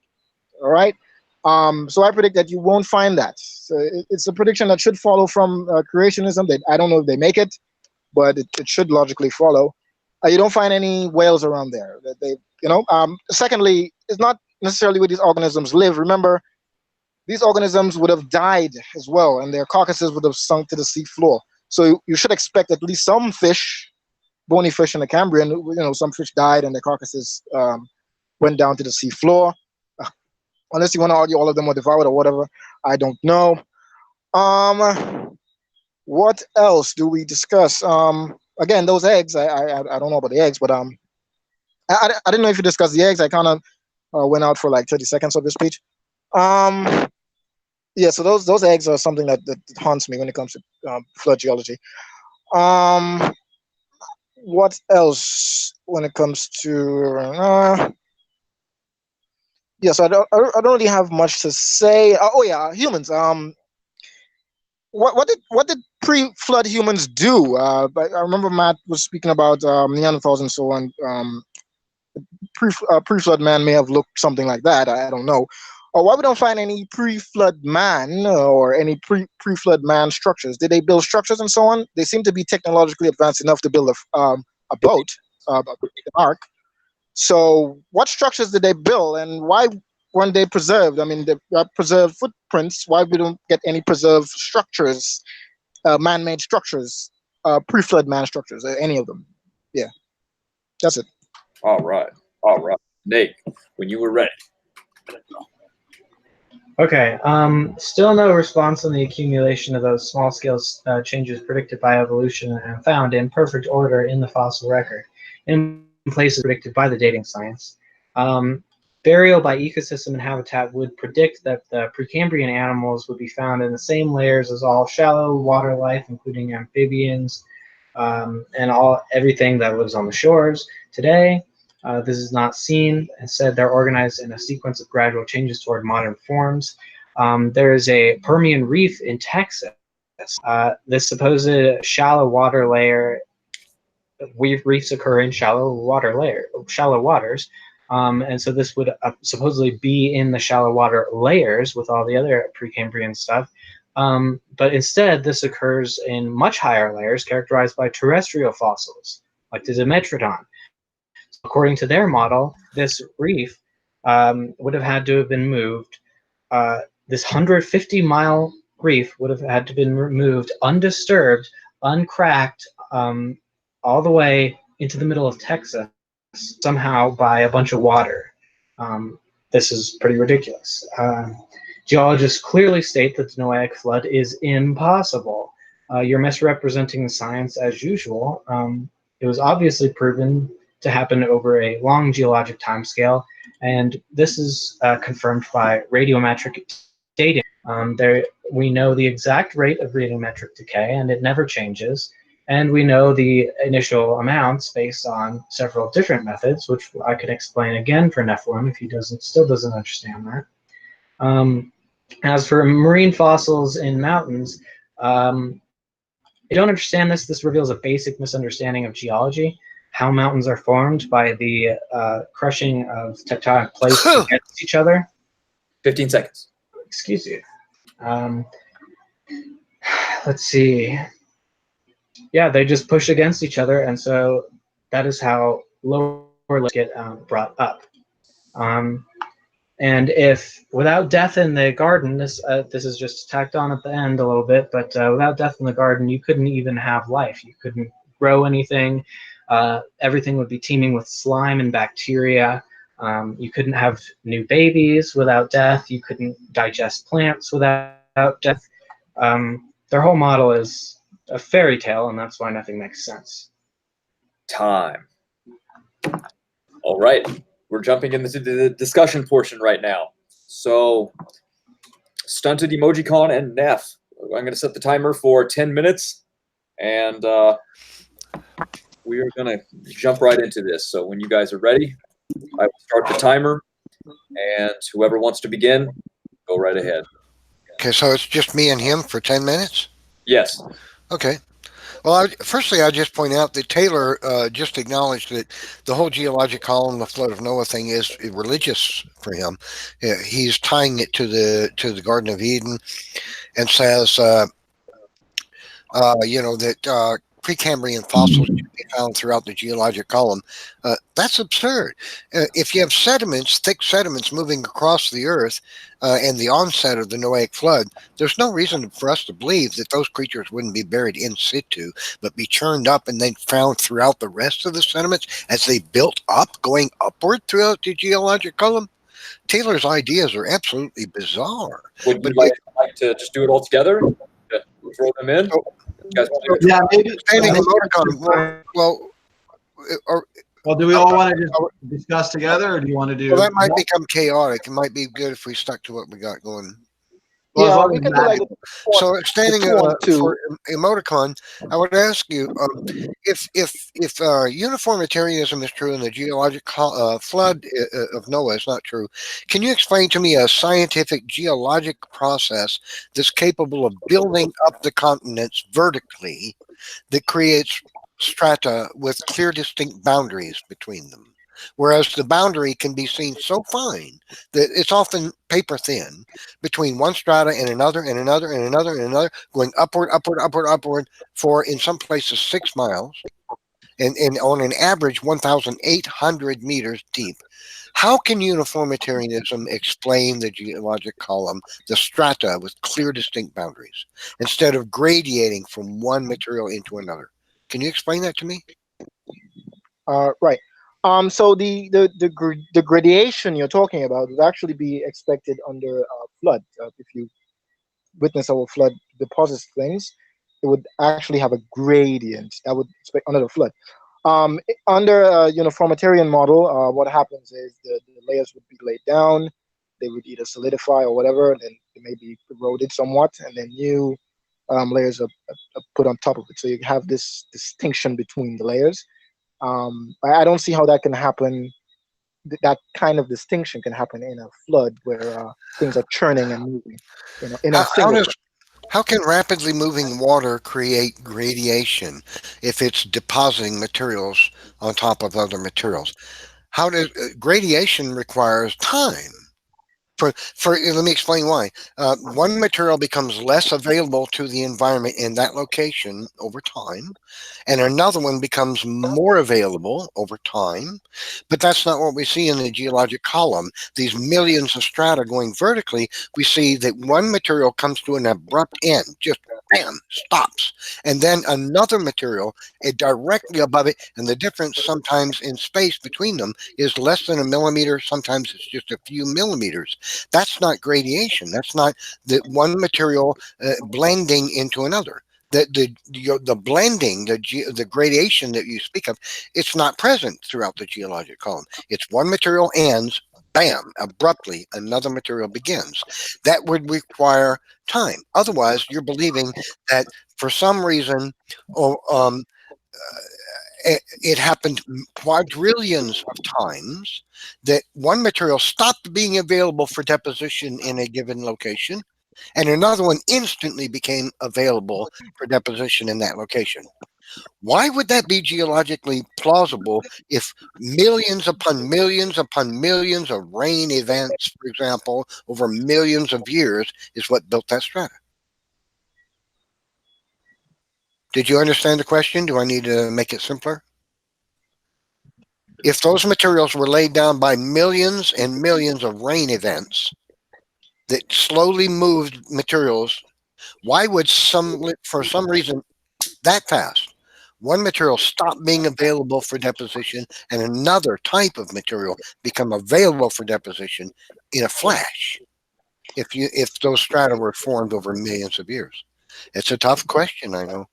All right. So I predict that you won't find that. So it's a prediction that should follow from creationism. I don't know if they make it, but it should logically follow. You don't find any whales around there. Secondly, it's not necessarily where these organisms live. Remember, these organisms would have died as well, and their carcasses would have sunk to the sea floor. So you should expect at least some fish, bony fish in the Cambrian. Some fish died and their carcasses went down to the sea floor. Unless you want to argue all of them were devoured or whatever, I don't know. What else do we discuss? Again, those eggs. I don't know about the eggs, but I didn't know if you discussed the eggs. I kind of went out for like 30 seconds of this speech. Yeah, so those eggs are something that haunts me when it comes to flood geology. What else when it comes to? Yeah, so I don't really have much to say. Oh yeah, humans. What did pre-flood humans do? But I remember Matt was speaking about Neanderthals and so on. Pre-flood man may have looked something like that. I don't know. Or why we don't find any pre-flood man or any pre-flood man structures? Did they build structures and so on? They seem to be technologically advanced enough to build a boat, an ark. So what structures did they build, and why weren't they preserved? I mean, they preserved footprints. Why we don't get any preserved structures, man-made structures, pre-flood man structures, any of them? Yeah, that's it. All right. Nate, when you were ready. Okay. Still no response on the accumulation of those small-scale changes predicted by evolution and found in perfect order in the fossil record, in places predicted by the dating science. Burial by ecosystem and habitat would predict that the Precambrian animals would be found in the same layers as all shallow water life, including amphibians, and everything that lives on the shores. Today, this is not seen. Instead, they're organized in a sequence of gradual changes toward modern forms. There is a Permian reef in Texas. This supposed shallow water layer, reefs occur in shallow waters. And so this would supposedly be in the shallow water layers with all the other Precambrian stuff. But instead, this occurs in much higher layers characterized by terrestrial fossils, like the Dimetrodon. So according to their model, this reef would have had to have been moved. This 150-mile reef would have had to have been removed undisturbed, uncracked, all the way into the middle of Texas, somehow by a bunch of water. This is pretty ridiculous. Geologists clearly state that the Noahic flood is impossible. You're misrepresenting the science as usual. It was obviously proven to happen over a long geologic timescale, and this is confirmed by radiometric dating. We know the exact rate of radiometric decay, and it never changes. And we know the initial amounts based on several different methods, which I could explain again for Nephilim if he still doesn't understand that. As for marine fossils in mountains, I don't understand this. This reveals a basic misunderstanding of geology. How mountains are formed by the crushing of tectonic plates against each other. 15 seconds. Excuse you. Let's see. Yeah, they just push against each other, and so that is how lower layers get brought up. And if without death in the garden, this is just tacked on at the end a little bit, but without death in the garden, you couldn't even have life. You couldn't grow anything. Everything would be teeming with slime and bacteria. You couldn't have new babies without death. You couldn't digest plants without death. Their whole model is a fairy tale, and that's why nothing makes sense. Time. All right. We're jumping into the discussion portion right now. So, Stunted Emojicon and Neff. I'm going to set the timer for 10 minutes, and we are going to jump right into this. So when you guys are ready, I will start the timer, and whoever wants to begin, go right ahead. Okay, so it's just me and him for 10 minutes? Yes. Okay. Well, firstly, I'll just point out that Taylor just acknowledged that the whole geologic column, the flood of Noah thing, is religious for him. He's tying it to the Garden of Eden, and says, that Precambrian fossils should be found throughout the geologic column. That's absurd. If you have sediments, thick sediments moving across the earth, and the onset of the Noahic flood, there's no reason for us to believe that those creatures wouldn't be buried in situ, but be churned up and then found throughout the rest of the sediments as they built up, going upward throughout the geologic column. Taylor's ideas are absolutely bizarre. Would you like to just do it all together? Throw them in? Yeah, maybe. Standing emoticon. Well, do we all want to just discuss together, or do you want to do? Well, that might become chaotic. It might be good if we stuck to what we got going. Well, we can do like So, standing for emoticon, I would ask you if uniformitarianism is true and the geologic flood of Noah is not true. Can you explain to me a scientific geologic process that's capable of building up the continents vertically that creates strata with clear, distinct boundaries between them? Whereas the boundary can be seen so fine that it's often paper thin between one strata and another and another and another and another, going upward, upward, upward, upward for, in some places, 6 miles, and on an average 1,800 meters deep. How can uniformitarianism explain the geologic column, the strata with clear, distinct boundaries, instead of gradiating from one material into another? Can you explain that to me? Right. So the gradation you're talking about would actually be expected under flood. If you witness our flood deposits things, it would actually have a gradient that would expect under the flood. Under a uniformitarian model, what happens is the layers would be laid down. They would either solidify or whatever, and then they may be eroded somewhat, and then new layers are put on top of it. So you have this distinction between the layers. I don't see how that can happen. That kind of distinction can happen in a flood where things are churning and moving. In a How single does flood. how can rapidly moving water create gradation if it's depositing materials on top of other materials? How does gradation requires time? For let me explain why. One material becomes less available to the environment in that location over time, and another one becomes more available over time. But that's not what we see in the geologic column. These millions of strata going vertically, we see that one material comes to an abrupt end, just bam, stops, and then another material directly above it, and the difference sometimes in space between them is less than a millimeter. Sometimes it's just a few millimeters. That's not gradation. That's not the one material blending into another. The blending, the gradation that you speak of, it's not present throughout the geologic column. It's one material ends, bam, abruptly another material begins. That would require time. Otherwise, you're believing that for some reason, or it happened quadrillions of times that one material stopped being available for deposition in a given location, and another one instantly became available for deposition in that location. Why would that be geologically plausible if millions upon millions of rain events, for example, over millions of years is what built that strata? Did you understand the question? Do I need to make it simpler? If those materials were laid down by millions and millions of rain events that slowly moved materials, why would for some reason that fast, one material stop being available for deposition and another type of material become available for deposition in a flash if those strata were formed over millions of years? It's a tough question, I know.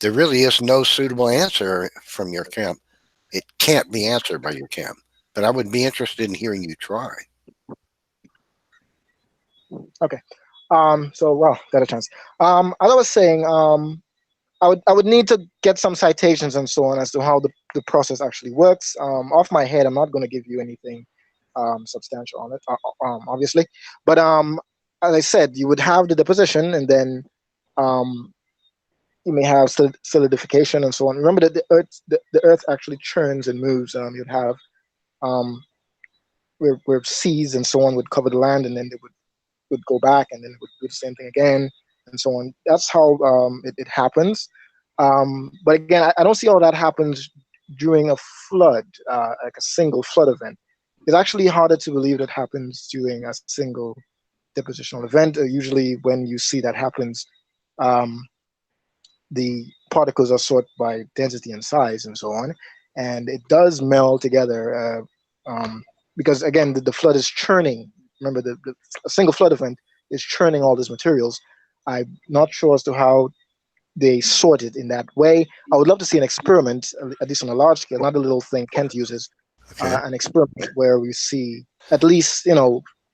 There really is no suitable answer from your camp. It can't be answered by your camp, but I would be interested in hearing you try. Okay. So well, got a chance. As I was saying, I would need to get some citations and so on as to how the process actually works. Off my head, I'm not going to give you anything substantial on it, obviously. But as I said, you would have the deposition, and then you may have solidification and so on. Remember that the earth actually churns and moves. You'd have where seas and so on would cover the land, and then they would go back, and then it would do the same thing again, and so on. That's how it happens. But again, I don't see how that happens during a flood, like a single flood event. It's actually harder to believe that happens during a single depositional event. Usually, when you see that happens, the particles are sorted by density and size and so on, and it does meld together because again the flood is churning. Remember, a single flood event is churning all these materials. I'm not sure as to how they sort it in that way. I would love to see an experiment, at least on a large scale, not a little thing Kent uses, Okay. an experiment where we see at least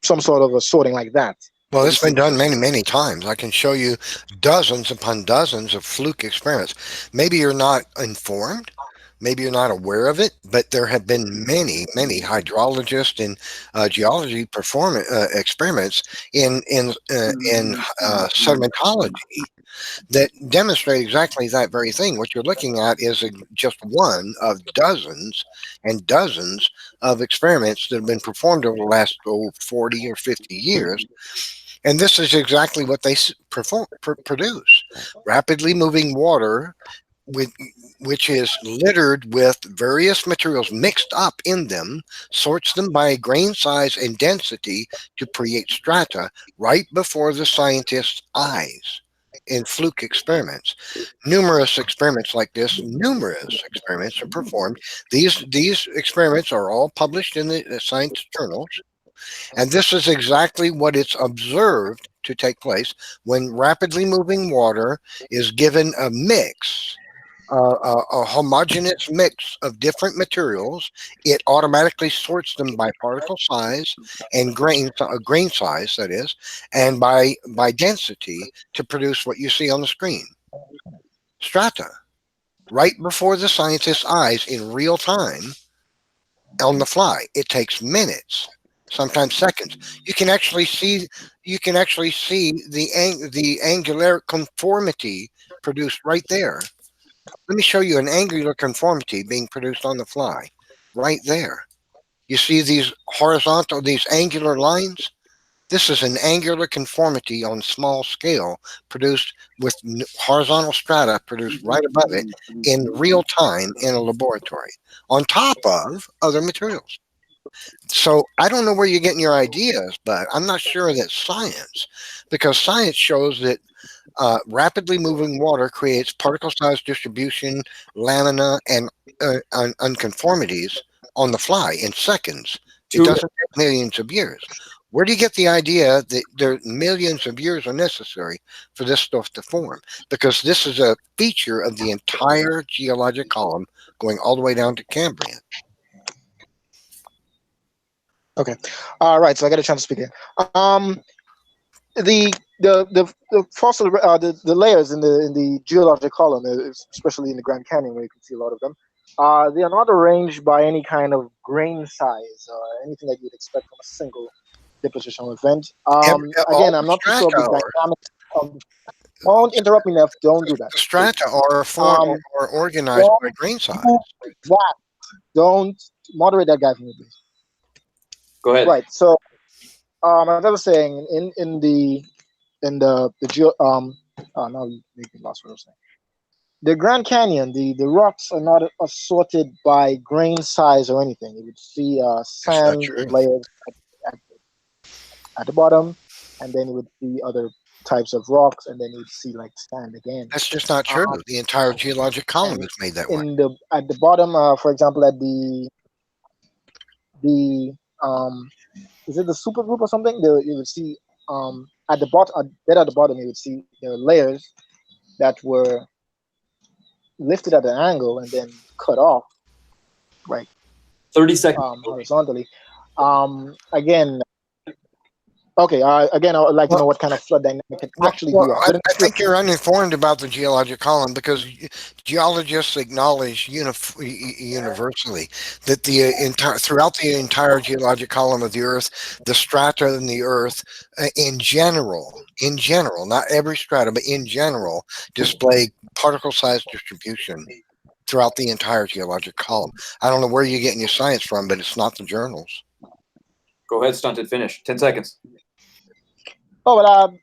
some sort of a sorting like that. Well, it's been done many, many times. I can show you dozens upon dozens of fluke experiments. Maybe you're not informed. Maybe you're not aware of it, but there have been many, many hydrologists and geology experiments in sedimentology that demonstrate exactly that very thing. What you're looking at is just one of dozens and dozens of experiments that have been performed over the last 40 or 50 years. And this is exactly what they produce. Rapidly moving water, which is littered with various materials mixed up in them, sorts them by grain size and density to create strata right before the scientist's eyes. in fluke experiments. Numerous experiments like this, numerous experiments are performed. These experiments are all published in the science journals, and this is exactly what it's observed to take place when rapidly moving water is given a mix, a homogeneous mix of different materials. It automatically sorts them by particle size and grain size, that is, and by density to produce what you see on the screen. Strata, right before the scientist's eyes in real time, on the fly. It takes minutes, sometimes seconds. You can actually see the angular conformity produced right there. Let me show you an angular conformity being produced on the fly, right there. You see these these angular lines? This is an angular conformity on small scale produced with horizontal strata produced right above it in real time in a laboratory, on top of other materials. So I don't know where you're getting your ideas, but I'm not sure that's science, because science shows that rapidly moving water creates particle size distribution, lamina, and unconformities on the fly in seconds. It doesn't take millions of years. Where do you get the idea that there millions of years are necessary for this stuff to form? Because this is a feature of the entire geologic column going all the way down to Cambrian. Okay. All right. So I got a chance to speak here. The fossil the layers in the geologic column, especially in the Grand Canyon, where you can see a lot of them, they are not arranged by any kind of grain size or anything that you'd expect from a single depositional event. Again, I'm not too sure of the dynamics of. Don't interrupt me, Neff. Don't do that. The strata are organized by grain size. Don't moderate that guy for me, please. Go ahead. Right. So, as I was saying, in the geo now you make me lost what I was saying. The Grand Canyon, the rocks are not assorted by grain size or anything. You would see sand layers at the bottom, and then you would see other types of rocks, and then you would see like sand again. That's just not true. The entire geologic column is made that way. At the bottom, for example, at the is it the supergroup or something? You would see at the bottom, dead at the bottom, you would see layers that were lifted at an angle and then cut off, right? 30 seconds. Horizontally. Again, okay. Again, I would like to know what kind of flood dynamic can actually do that. I think you're uninformed about the geologic column, because geologists acknowledge universally that throughout the entire geologic column of the Earth, the strata in the Earth, in general, not every strata, but in general, display particle size distribution throughout the entire geologic column. I don't know where you're getting your science from, but it's not the journals. Go ahead, Stunted. Finish. 10 seconds. Oh, well,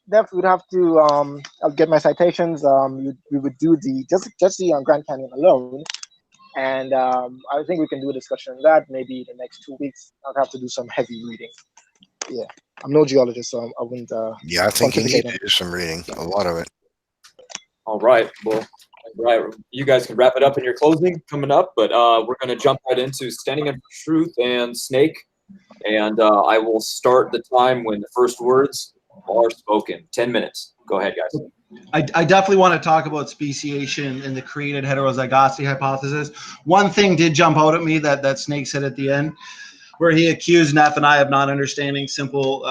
Neff would have to. I'll get my citations. We would do just the Grand Canyon alone, and I think we can do a discussion on that maybe the next 2 weeks. I'll have to do some heavy reading. Yeah, I'm no geologist, so I wouldn't. Yeah, I think you need to do some reading, a lot of it. All right. Well, you guys can wrap it up in your closing coming up, but we're going to jump right into Standing Up for Truth and Snake. And I will start the time when the first words are spoken. 10 minutes. Go ahead, guys. I definitely want to talk about speciation and the created heterozygosity hypothesis. One thing did jump out at me that Snake said at the end, where he accused Neff and I of not understanding simple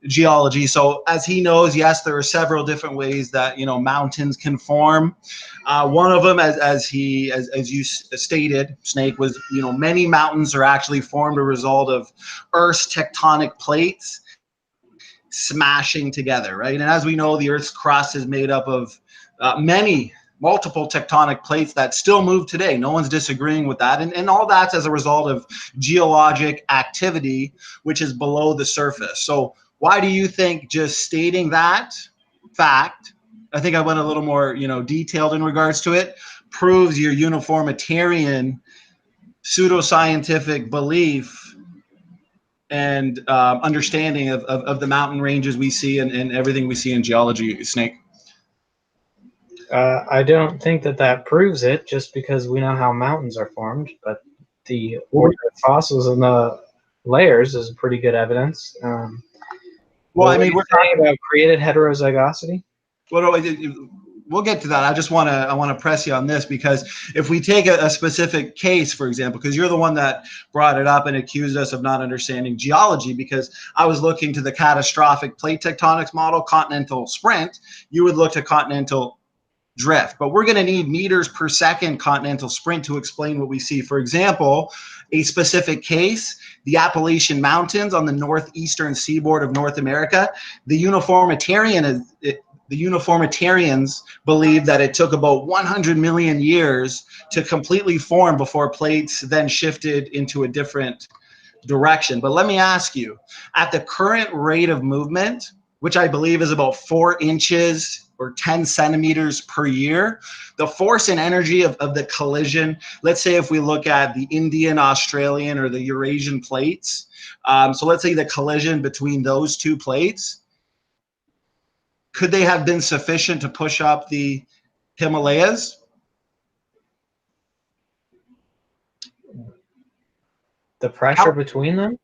geology. So as he knows, yes, there are several different ways that mountains can form. One of them, as you stated, Snake, was many mountains are actually formed a result of Earth's tectonic plates smashing together, right? And as we know, the Earth's crust is made up of multiple tectonic plates that still move today. No one's disagreeing with that. And all that's as a result of geologic activity, which is below the surface. So why do you think just stating that fact, I think I went a little more, detailed in regards to it, proves your uniformitarian pseudoscientific belief and understanding of the mountain ranges we see and everything we see in geology, Snake? I don't think that proves it, just because we know how mountains are formed, but the order of fossils in the layers is pretty good evidence. Well, what I were mean, you we're saying about created heterozygosity? Well, we'll get to that. I want to press you on this, because if we take a specific case, for example, because you're the one that brought it up and accused us of not understanding geology, because I was looking to the catastrophic plate tectonics model, continental sprint, you would look to continental drift, but we're going to need meters per second continental sprint to explain what we see. For example, a specific case, the Appalachian Mountains on the northeastern seaboard of North America, the Uniformitarians believe that it took about 100 million years to completely form before plates then shifted into a different direction. But let me ask you, at the current rate of movement, which I believe is about 4 inches or 10 centimeters per year, the force and energy of the collision, let's say if we look at the Indian, Australian, or the Eurasian plates, so let's say the collision between those two plates, could they have been sufficient to push up the Himalayas? The pressure between them?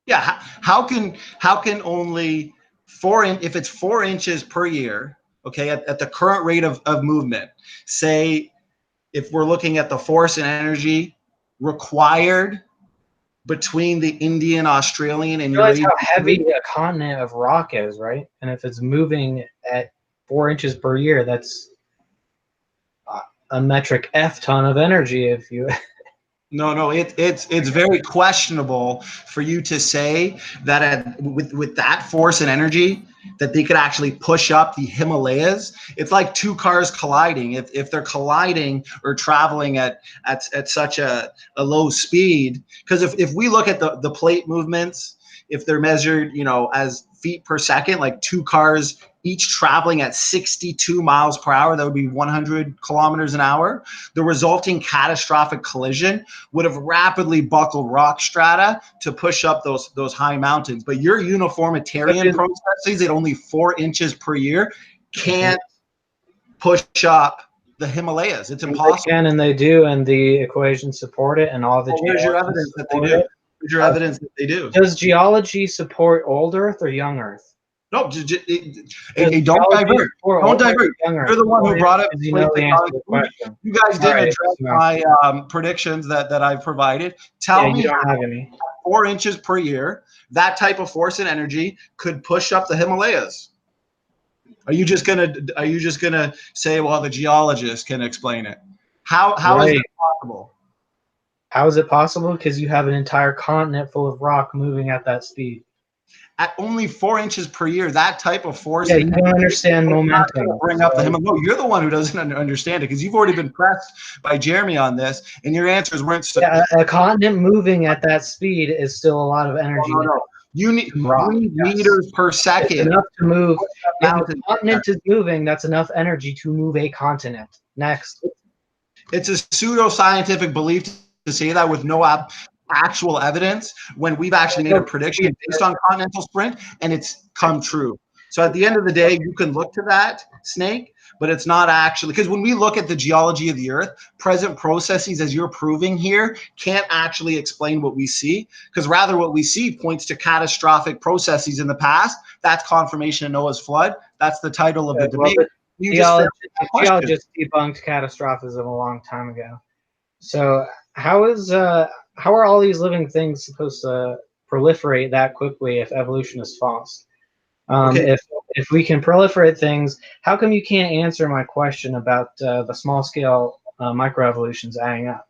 Yeah, how can only if it's 4 inches per year, okay, at the current rate of movement, say if we're looking at the force and energy required between the Indian, Australian, and You realize Eurasian, how heavy a continent of rock is, right? And if it's moving at 4 inches per year, that's a metric F ton of energy. If you No, it's very questionable for you to say that with that force and energy that they could actually push up the Himalayas. It's like two cars colliding. If they're colliding or traveling at such a low speed, because if we look at the plate movements, if they're measured, as feet per second, like two cars each traveling at 62 miles per hour, that would be 100 kilometers an hour. The resulting catastrophic collision would have rapidly buckled rock strata to push up those high mountains. But your uniformitarian processes at only 4 inches per year can't push up the Himalayas. It's impossible. They can and they do, and the equations support it, and all the Where's your evidence that they do? Where's your evidence that they do? Does geology support old Earth or young Earth? No, don't divert. Don't divert. You're the one who brought up. You know the answer to the question. You guys didn't address my predictions that I provided. Tell me, you don't have any. 4 inches per year, that type of force and energy could push up the Himalayas. Are you just gonna say, well, the geologists can explain it? How is it possible? How is it possible? Because you have an entire continent full of rock moving at that speed. At only 4 inches per year, that type of force. Yeah, you don't understand momentum. Bring up the Himalaya. No, you're the one who doesn't understand it, because you've already been pressed by Jeremy on this, and your answers weren't. Yeah, a continent moving at that speed is still a lot of energy. No. You need meters per second. It's enough to move. If a continent is moving, that's enough energy to move a continent. Next. It's a pseudoscientific belief to say that with no actual evidence, when we've actually made a prediction based on continental sprint and it's come true. So at the end of the day, you can look to that, Snake, but it's not actually, because when we look at the geology of the Earth, present processes, as you're proving here, can't actually explain what we see, because rather what we see points to catastrophic processes in the past. That's confirmation of Noah's flood. That's the title of the debate. Geologists debunked catastrophism a long time ago. So how are all these living things supposed to proliferate that quickly if evolution is false? If we can proliferate things, how come you can't answer my question about the small scale microevolutions adding up?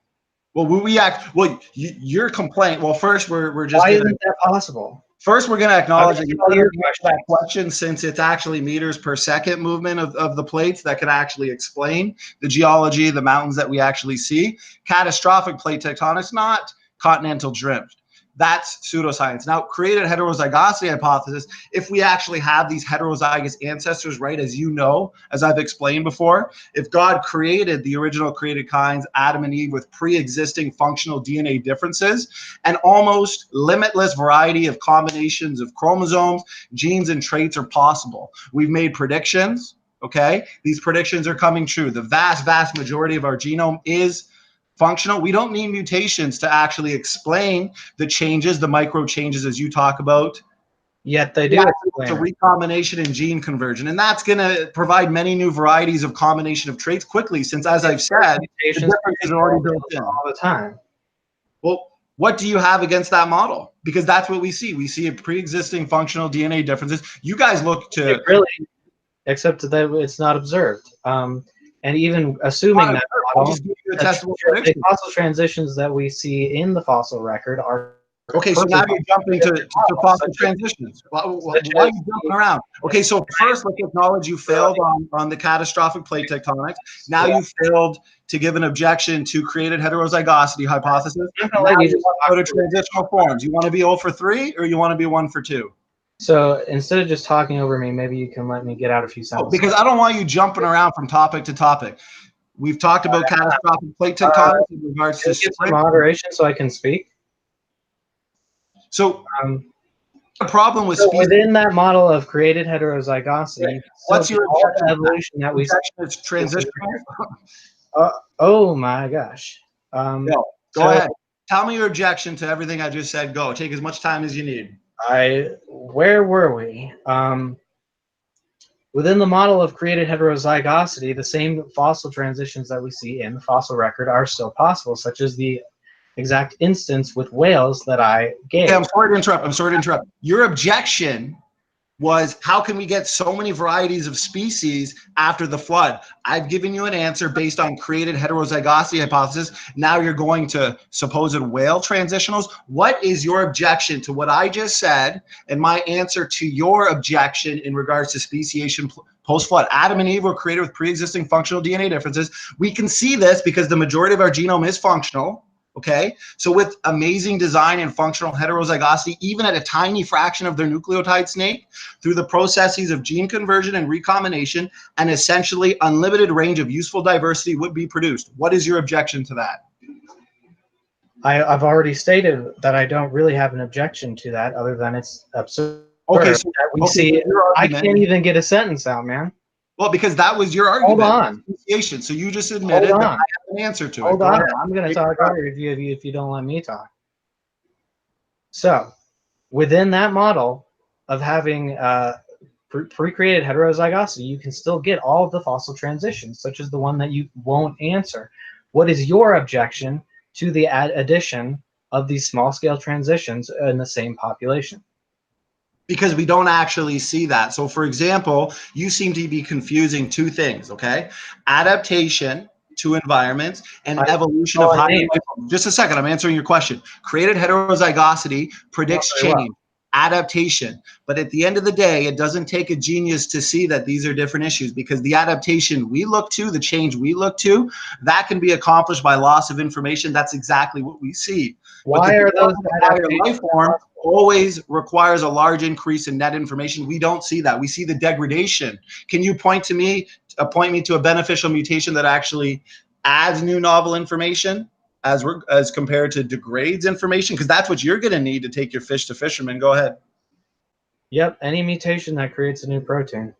Well, your complaint. Well, first we're just. Why isn't that possible? First, we're going to acknowledge that question, since it's actually meters per second movement of the plates that could actually explain the geology, the mountains that we actually see. Catastrophic plate tectonics, not continental drift. That's pseudoscience. Now, created heterozygosity hypothesis, if we actually have these heterozygous ancestors, right, as you know, as I've explained before, if God created the original created kinds, Adam and Eve, with pre-existing functional DNA differences, an almost limitless variety of combinations of chromosomes, genes, and traits are possible. We've made predictions. okay? These predictions are coming true. The vast, vast majority of our genome is functional. We don't need mutations to actually explain the changes, the micro changes as you talk about. Yet they do It's a recombination and gene conversion, and that's going to provide many new varieties of combination of traits quickly, since, as I've said, the differences are already built in. All the time. Well, what do you have against that model? Because that's what we see. We see a pre-existing functional DNA differences. You guys look to really, except that it's not observed. And even assuming that model, the fossil transitions that we see in the fossil record are okay. So now you're jumping to fossil transitions. Why are you jumping around? Okay, so first let's acknowledge you failed on the catastrophic plate tectonics. Now you failed to give an objection to created heterozygosity hypothesis. Now you want to go to transitional forms. You want to be 0 for 3 or you want to be 1 for 2? So instead of just talking over me, maybe you can let me get out a few sentences. Because I don't want you jumping around from topic to topic. We've talked about catastrophic plate tectonics in regards to moderation so I can speak. So the problem with within that model of created heterozygosity, what's your evolution that we see? It's transitional. Oh my gosh. Go ahead. Tell me your objection to everything I just said. Go. Take as much time as you need. Where were we? Within the model of created heterozygosity, the same fossil transitions that we see in the fossil record are still possible, such as the exact instance with whales that I gave. Okay, I'm sorry to interrupt. Your objection was, how can we get so many varieties of species after the flood? I've given you an answer based on created heterozygosity hypothesis. Now you're going to supposed whale transitionals. What is your objection to what I just said and my answer to your objection in regards to speciation post-flood? Adam and Eve were created with pre-existing functional DNA differences. We can see this because the majority of our genome is functional. Okay, so with amazing design and functional heterozygosity, even at a tiny fraction of their nucleotide snake, through the processes of gene conversion and recombination, an essentially unlimited range of useful diversity would be produced. What is your objection to that? I've already stated that I don't really have an objection to that, other than it's absurd. Okay, so we see. I can't even get a sentence out, man. Well, because that was your argument. Hold on. So you just admitted that I have an answer to it. Hold on. I'm going to talk over you if you don't let me talk. So, within that model of having pre-created heterozygosity, you can still get all of the fossil transitions, such as the one that you won't answer. What is your objection to the addition of these small-scale transitions in the same population? Because we don't actually see that. So for example, you seem to be confusing two things, okay? Adaptation to environments and evolution of higher life forms. Just a second, I'm answering your question. Created heterozygosity predicts change, adaptation. But at the end of the day, it doesn't take a genius to see that these are different issues, because the adaptation we look to, the change we look to, that can be accomplished by loss of information. That's exactly what we see. Why are those higher life form always requires a large increase in net information? We don't see that. We see the degradation. Can you point me to a beneficial mutation that actually adds new novel information as compared to degrades information? Because that's what you're going to need to take your fish to fishermen. Go ahead. Yep, any mutation that creates a new protein,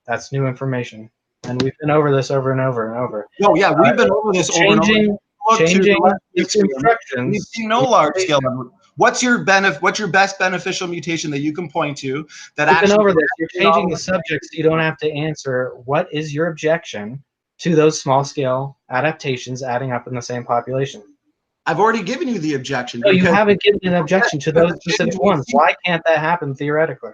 that's new information. And we've been over this over and over and over. No, yeah, we've been over this over and over. Changing instructions. We've seen no large scale. What's your best beneficial mutation that you can point to that actually? We've been over this. You're changing the subject, so you don't have to answer. What is your objection to those small scale adaptations adding up in the same population? I've already given you the objection. No, you haven't given an objection to those specific ones. Why can't that happen theoretically?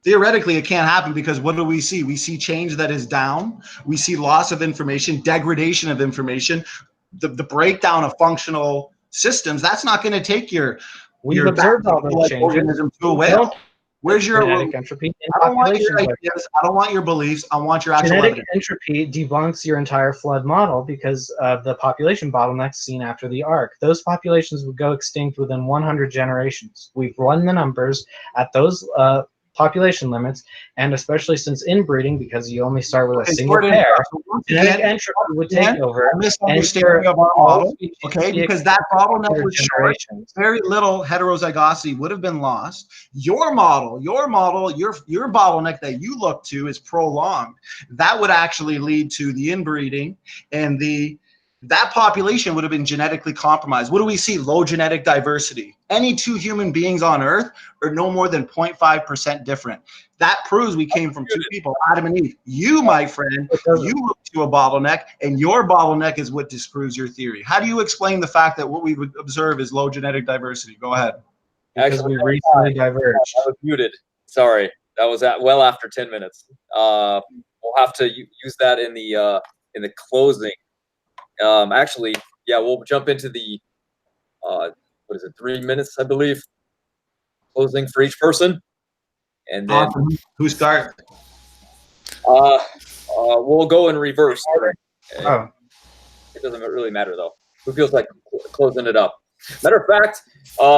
Theoretically, it can't happen because what do we see? We see change that is down. We see loss of information, degradation of information, the breakdown of functional systems. That's not going to take your observed all those changes organism to a whale. Where's your genetic entropy? I don't want your ideas. I don't want your beliefs. I want your actual genetic entropy debunks your entire flood model because of the population bottlenecks seen after the arc. Those populations would go extinct within 100 generations. We've run the numbers at those population limits, and especially since inbreeding, because you only start with a single Gordon, pair, once genetic again, entropy would take over, a misunderstanding of our all model, species okay? be Because that extinct bottleneck for was short. generations. Very little heterozygosity would have been lost. Your model, your bottleneck that you look to is prolonged. That would actually lead to the inbreeding, and that population would have been genetically compromised. What do we see? Low genetic diversity. Any two human beings on Earth are no more than 0.5% different. That proves we came from two people, Adam and Eve. You, my friend, you look to a bottleneck, and your bottleneck is what disproves your theory. How do you explain the fact that what we would observe is low genetic diversity? Go ahead. Because Actually, we recently diverged. I was muted. Sorry, that was well after 10 minutes. We'll have to use that in the closing. Actually, yeah, we'll jump into the what is it, 3 minutes, I believe, closing for each person, and then Awesome. Who starts? we'll go in reverse. Oh. It doesn't really matter though. Who feels like closing it up? Matter of fact,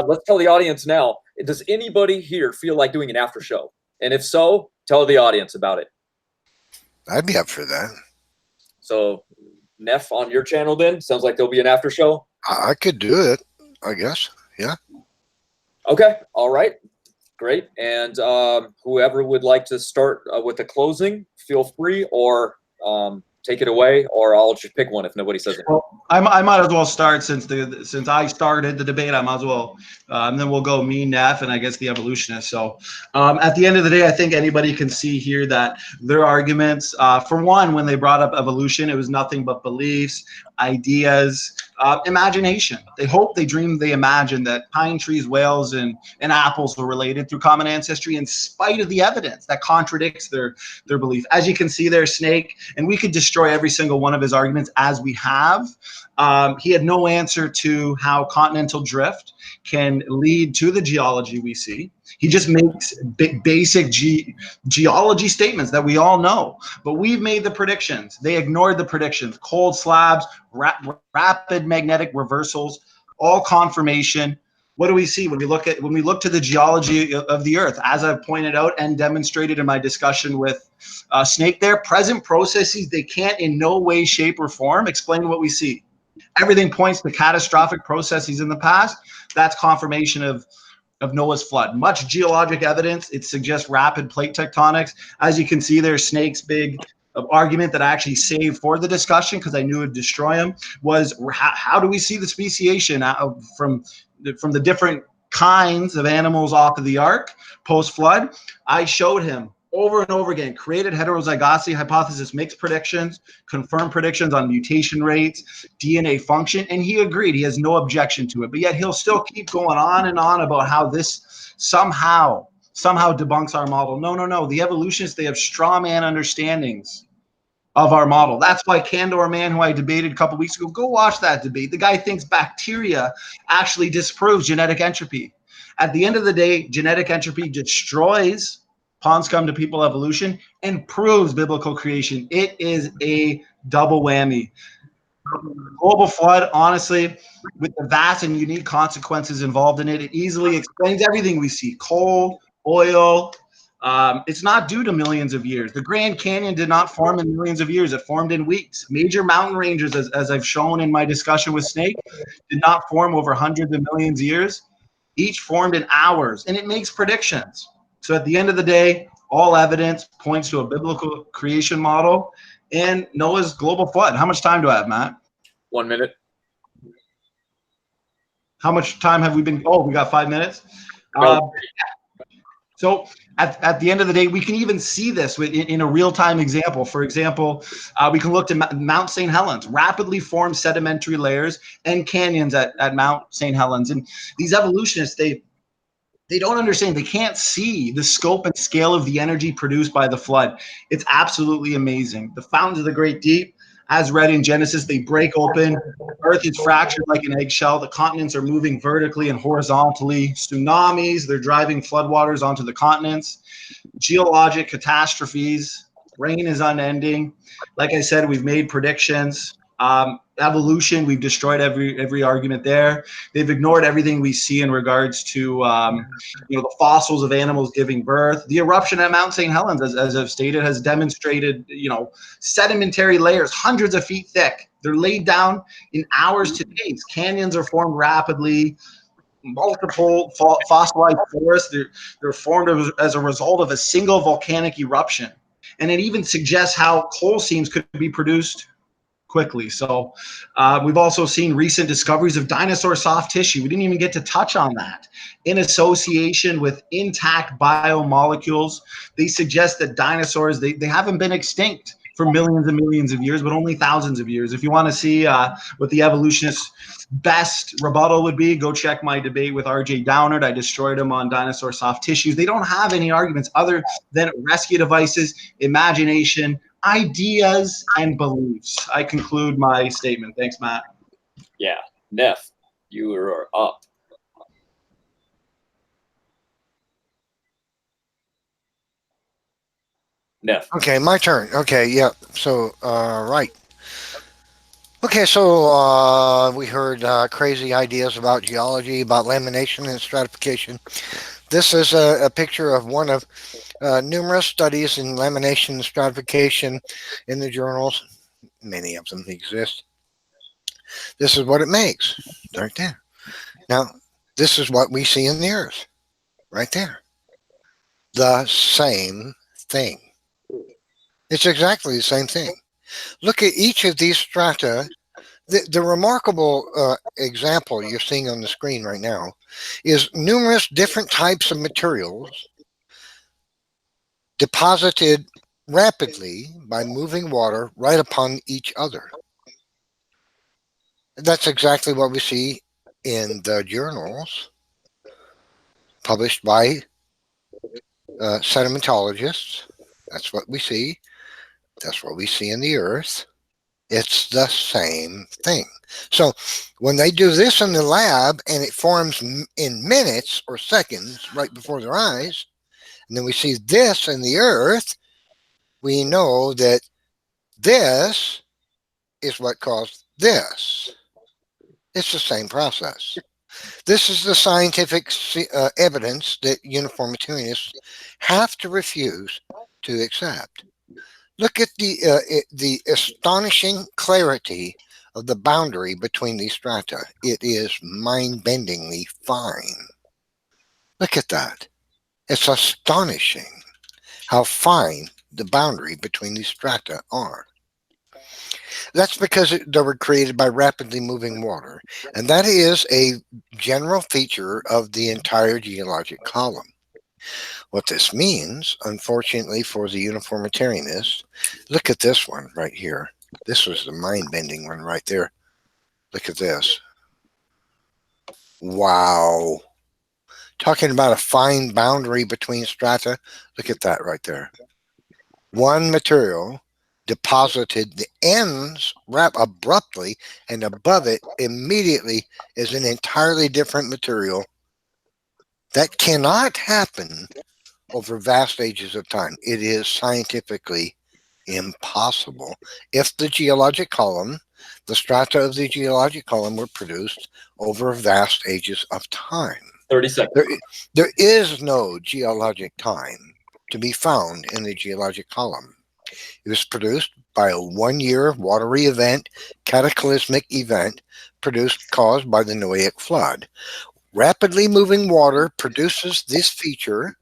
let's tell the audience now. Does anybody here feel like doing an after show? And if so, tell the audience about it. I'd be up for that. So, Neff, on your channel then? Sounds like there'll be an after show. I could do it, I guess. Yeah. Okay. All right. Great. And whoever would like to start with the closing, feel free, or take it away, or I'll just pick one if nobody says it. Well, I might as well start since I started the debate. I might as well, and then we'll go me, Neff, and I guess the evolutionists. So, at the end of the day, I think anybody can see here that their arguments, for one, when they brought up evolution, it was nothing but beliefs, ideas, imagination. They hope, they dream, they imagine that pine trees, whales, and apples were related through common ancestry, in spite of the evidence that contradicts their belief. As you can see there, Snake, and we could destroy every single one of his arguments as we have. He had no answer to how continental drift can lead to the geology we see. He just makes basic geology statements that we all know, but we've made the predictions. They ignored the predictions. Cold slabs, rapid magnetic reversals, all confirmation. What do we see when we look to the geology of the Earth? As I've pointed out and demonstrated in my discussion with Snake there, present processes, they can't in no way, shape, or form explain what we see. Everything points to catastrophic processes in the past. That's confirmation of Noah's flood. Much geologic evidence. It suggests rapid plate tectonics. As you can see there, Snake's big argument that I actually saved for the discussion because I knew it would destroy him was how do we see the speciation from the different kinds of animals off of the ark post-flood? I showed him over and over again, created heterozygosity hypothesis, makes predictions, confirmed predictions on mutation rates, DNA function, and he agreed. He has no objection to it, but yet he'll still keep going on and on about how this somehow debunks our model. No. The evolutionists, they have straw man understandings of our model. That's why Candor Man, who I debated a couple weeks ago, go watch that debate. The guy thinks bacteria actually disproves genetic entropy. At the end of the day, genetic entropy destroys Pons come to people evolution and proves biblical creation. It is a double whammy. Global flood, honestly, with the vast and unique consequences involved in it, it easily explains everything we see. Coal, oil, it's not due to millions of years. The Grand Canyon did not form in millions of years. It formed in weeks. Major mountain ranges, as I've shown in my discussion with Snake, did not form over hundreds of millions of years. Each formed in hours, and it makes predictions. So at the end of the day, all evidence points to a biblical creation model and Noah's global flood. How much time do I have, Matt? 1 minute. How much time have we been? Oh, we got 5 minutes. So at the end of the day, we can even see this in a real-time example. For example, we can look to Mount St. Helens, rapidly formed sedimentary layers and canyons at Mount St. Helens. And these evolutionists, they don't understand. They can't see the scope and scale of the energy produced by the flood. It's absolutely amazing. The fountains of the great deep, as read in Genesis, they break open. Earth is fractured like an eggshell. The continents are moving vertically and horizontally. Tsunamis, they're driving floodwaters onto the continents. Geologic catastrophes. Rain is unending. Like I said, we've made predictions. Evolution, we've destroyed every argument there. They've ignored everything we see in regards to the fossils of animals giving birth. The eruption at Mount St. Helens, as I've stated, has demonstrated sedimentary layers hundreds of feet thick. They're laid down in hours to days. Canyons are formed rapidly. Multiple fossilized forests, they're formed as a result of a single volcanic eruption. And it even suggests how coal seams could be produced quickly. So we've also seen recent discoveries of dinosaur soft tissue. We didn't even get to touch on that. In association with intact biomolecules, they suggest that dinosaurs, they haven't been extinct for millions and millions of years, but only thousands of years. If you want to see what the evolutionists' best rebuttal would be, go check my debate with RJ Downard. I destroyed him on dinosaur soft tissues. They don't have any arguments other than rescue devices, imagination, ideas, and beliefs. I conclude my statement. Thanks, Matt. Yeah, Neff, you are up. Neff. Okay, my turn. Okay, yeah. So, right. Okay, so we heard crazy ideas about geology, about lamination and stratification. This is a picture of one of numerous studies in lamination and stratification in the journals. Many of them exist. This is what it makes right there. Now, this is what we see in the Earth right there. The same thing. It's exactly the same thing. Look at each of these strata. The remarkable example you're seeing on the screen right now is numerous different types of materials deposited rapidly by moving water right upon each other. That's exactly what we see in the journals published by sedimentologists. That's what we see. That's what we see in the Earth. It's the same thing. So when they do this in the lab and it forms in minutes or seconds right before their eyes, and then we see this in the Earth, we know that this is what caused this. It's the same process. This is the scientific evidence that uniformitarianists have to refuse to accept. Look at the astonishing clarity of the boundary between these strata. It is mind-bendingly fine. Look at that. It's astonishing how fine the boundary between these strata are. That's because they were created by rapidly moving water, and that is a general feature of the entire geologic column. What this means, unfortunately for the uniformitarianists, look at this one right here. This was the mind-bending one right there. Look at this. Wow. Talking about a fine boundary between strata. Look at that right there. One material deposited the ends abruptly, and above it immediately is an entirely different material. That cannot happen over vast ages of time. It is scientifically impossible. If the geologic column, the strata of the geologic column were produced over vast ages of time. 30 seconds. There is no geologic time to be found in the geologic column. It was produced by a one-year watery event, cataclysmic event, caused by the Noahic flood. Rapidly moving water produces this feature.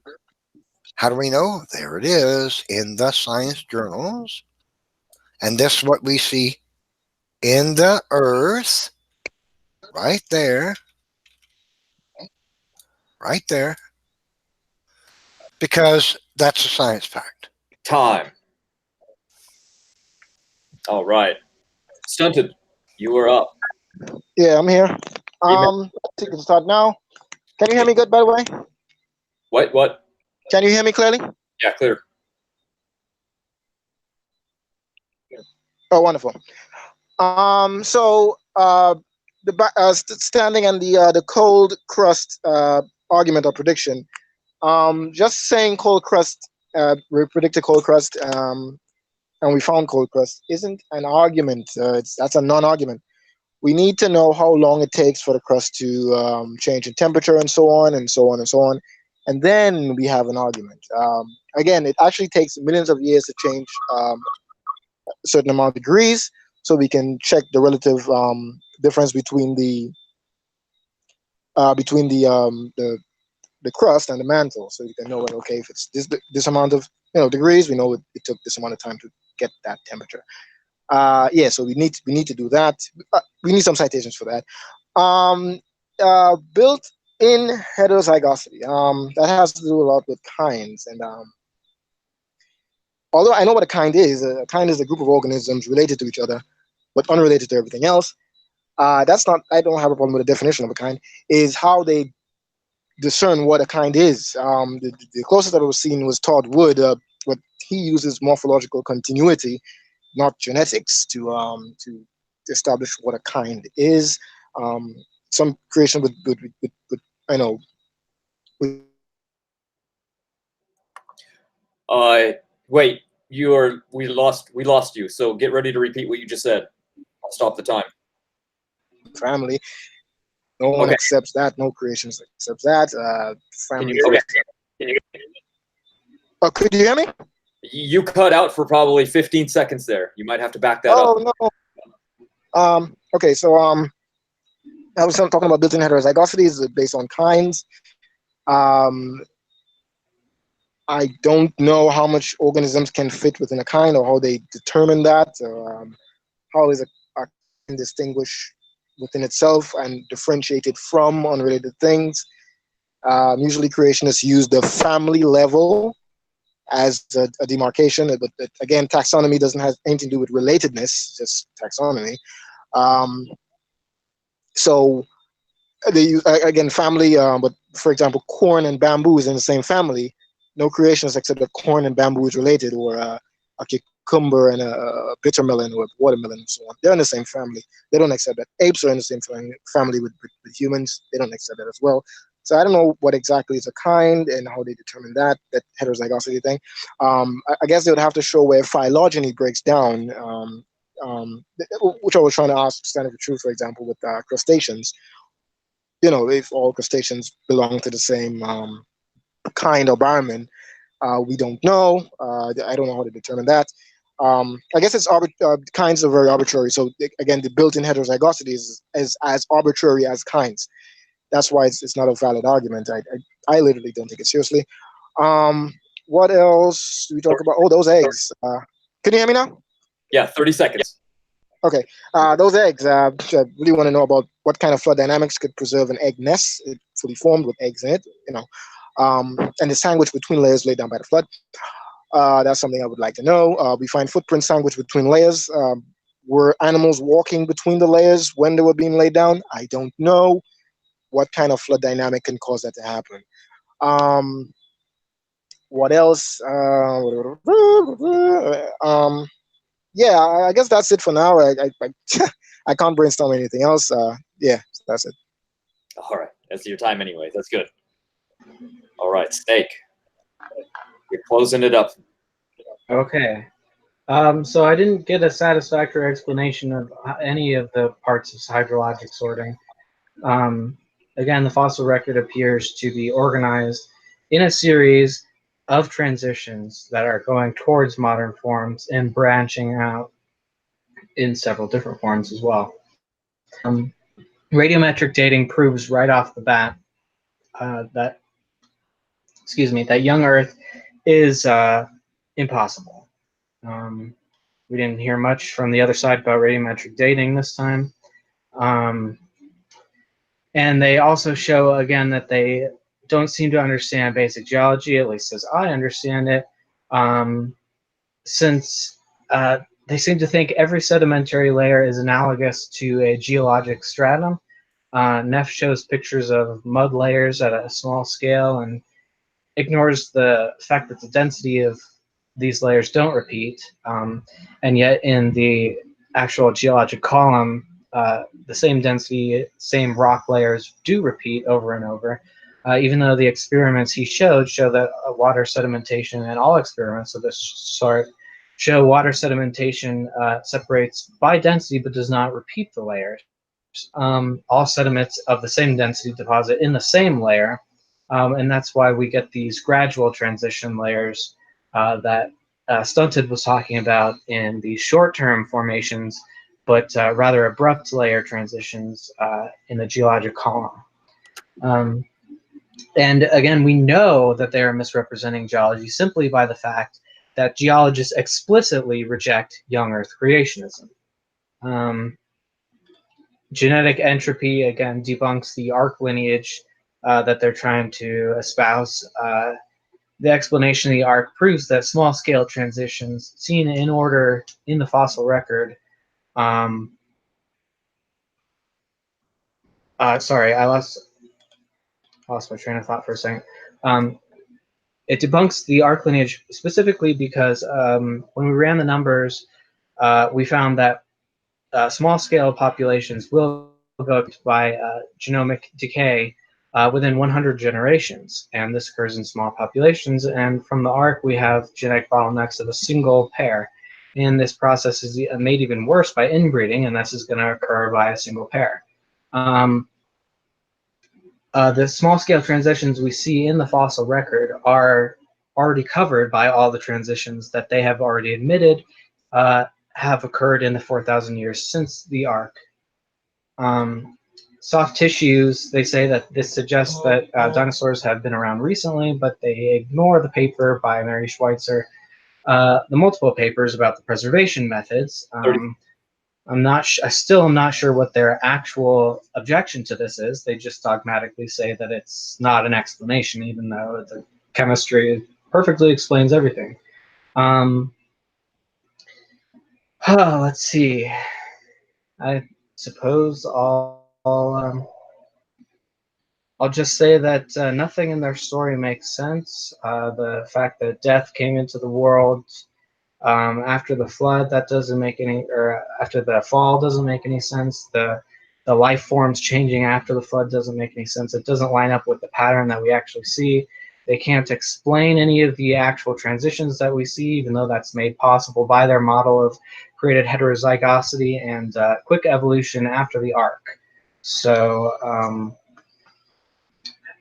How do we know? There it is in the science journals. And this is what we see in the Earth, right there. Right there. Because that's a science fact. Time. All right. Stunted, you are up. Yeah, I'm here. I think we can start now. Can you hear me good, by the way? What? Can you hear me clearly? Yeah, clear. Oh, wonderful. Standing on the cold crust argument or prediction, just saying cold crust, we predicted cold crust, and we found cold crust isn't an argument. That's a non-argument. We need to know how long it takes for the crust to change in temperature and so on and so on and so on. And then we have an argument. Again, it actually takes millions of years to change a certain amount of degrees, so we can check the relative difference between the crust and the mantle, so you can know that, okay, if it's this amount of degrees, we know it took this amount of time to get that temperature. Yeah, so we need to do that. We need some citations for that. Built-in heterozygosity. That has to do a lot with kinds, and although I know what a kind is a group of organisms related to each other, but unrelated to everything else. That's not. I don't have a problem with the definition of a kind. Is how they discern what a kind is. The closest I've ever seen was Todd Wood, but he uses morphological continuity, not genetics, to establish what a kind is. Some creation with I know. Wait, we lost you. So get ready to repeat what you just said. I'll stop the time. Family. No one accepts that. No creations accepts that. Family. Could you hear me? You cut out for probably 15 seconds there. You might have to back that up. Oh no. Okay, so I was talking about built-in heterozygosities based on kinds. I don't know how much organisms can fit within a kind, or how they determine that. How is a kind distinguished within itself and differentiated from unrelated things? Usually creationists use the family level as a demarcation, but again, taxonomy doesn't have anything to do with relatedness, just taxonomy. So they use, again, family, but for example, corn and bamboo is in the same family. No creationists accept that corn and bamboo is related, or a cucumber and a bitter melon or watermelon and so on. They're in the same family. They don't accept that. Apes are in the same family with humans. They don't accept that as well. So I don't know what exactly is a kind and how they determine that heterozygosity thing. I guess they would have to show where phylogeny breaks down, which I was trying to ask Standard for Truth, for example, with crustaceans. If all crustaceans belong to the same kind or environment, we don't know. I don't know how to determine that. I guess it's kinds are very arbitrary. So again, the built-in heterozygosity is as arbitrary as kinds. That's why it's not a valid argument. I literally don't take it seriously. What else do we talk about? Oh, those eggs. Can you hear me now? Yeah, 30 seconds. Okay, those eggs. I really want to know about what kind of flood dynamics could preserve an egg nest, fully formed with eggs in it. And the sandwich between layers laid down by the flood. That's something I would like to know. We find footprint sandwich between layers. Were animals walking between the layers when they were being laid down? I don't know. What kind of flood dynamic can cause that to happen? What else? Yeah, I guess that's it for now. I can't brainstorm anything else. Yeah, that's it. All right, that's your time anyway. That's good. All right, Snake, you're closing it up. Okay. So I didn't get a satisfactory explanation of any of the parts of hydrologic sorting. Again, the fossil record appears to be organized in a series of transitions that are going towards modern forms and branching out in several different forms as well. Radiometric dating proves right off the bat that young Earth is impossible. We didn't hear much from the other side about radiometric dating this time. And they also show, again, that they don't seem to understand basic geology, at least as I understand it, since they seem to think every sedimentary layer is analogous to a geologic stratum. Neff shows pictures of mud layers at a small scale and ignores the fact that the density of these layers don't repeat, and yet in the actual geologic column, the same density, same rock layers do repeat over and over, even though the experiments he showed show that water sedimentation and all experiments of this sort show water sedimentation separates by density but does not repeat the layers. All sediments of the same density deposit in the same layer, and that's why we get these gradual transition layers that Stunted was talking about in the short-term formations, but rather abrupt layer transitions in the geologic column. And again, we know that they are misrepresenting geology simply by the fact that geologists explicitly reject young Earth creationism. Genetic entropy, again, debunks the arc lineage that they're trying to espouse. The explanation of the arc proves that small-scale transitions seen in order in the fossil record. Sorry, I lost my train of thought for a second. It debunks the arc lineage specifically because when we ran the numbers, we found that small-scale populations will go by genomic decay within 100 generations, and this occurs in small populations. And from the arc, we have genetic bottlenecks of a single pair. And this process is made even worse by inbreeding, and this is going to occur by a single pair. The small-scale transitions we see in the fossil record are already covered by all the transitions that they have already admitted have occurred in the 4,000 years since the arc. Soft tissues, they say that this suggests that dinosaurs have been around recently, but they ignore the paper by Mary Schweitzer, the multiple papers about the preservation methods. I still am not sure what their actual objection to this is. They just dogmatically say that it's not an explanation, even though the chemistry perfectly explains everything. Let's see. I suppose I'll just say that nothing in their story makes sense. The fact that death came into the world after the flood, that doesn't make any, or after the fall, doesn't make any sense. The life forms changing after the flood doesn't make any sense. It doesn't line up with the pattern that we actually see. They can't explain any of the actual transitions that we see, even though that's made possible by their model of created heterozygosity and quick evolution after the arc. So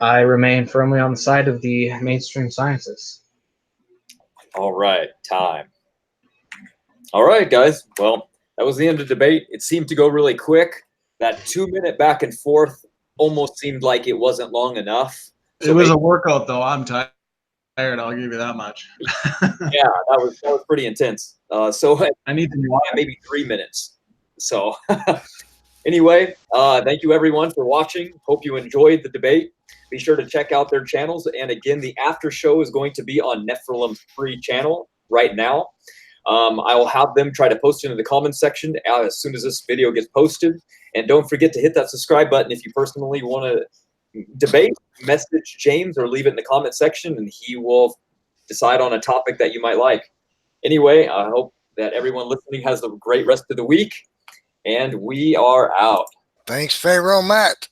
I remain firmly on the side of the mainstream sciences. All right, time. All right, guys. Well, that was the end of the debate. It seemed to go really quick. That 2-minute back and forth almost seemed like it wasn't long enough. So it was a workout, though. I'm tired. I'll give you that much. Yeah, that was pretty intense. So I need to maybe 3 minutes. So anyway, thank you everyone for watching. Hope you enjoyed the debate. Be sure to check out their channels. And again, the after show is going to be on Nephilim's free channel right now. I will have them try to post it in the comments section as soon as this video gets posted. And don't forget to hit that subscribe button if you personally want to debate, message James, or leave it in the comment section, and he will decide on a topic that you might like. Anyway, I hope that everyone listening has a great rest of the week, and we are out. Thanks, Pharaoh Matt.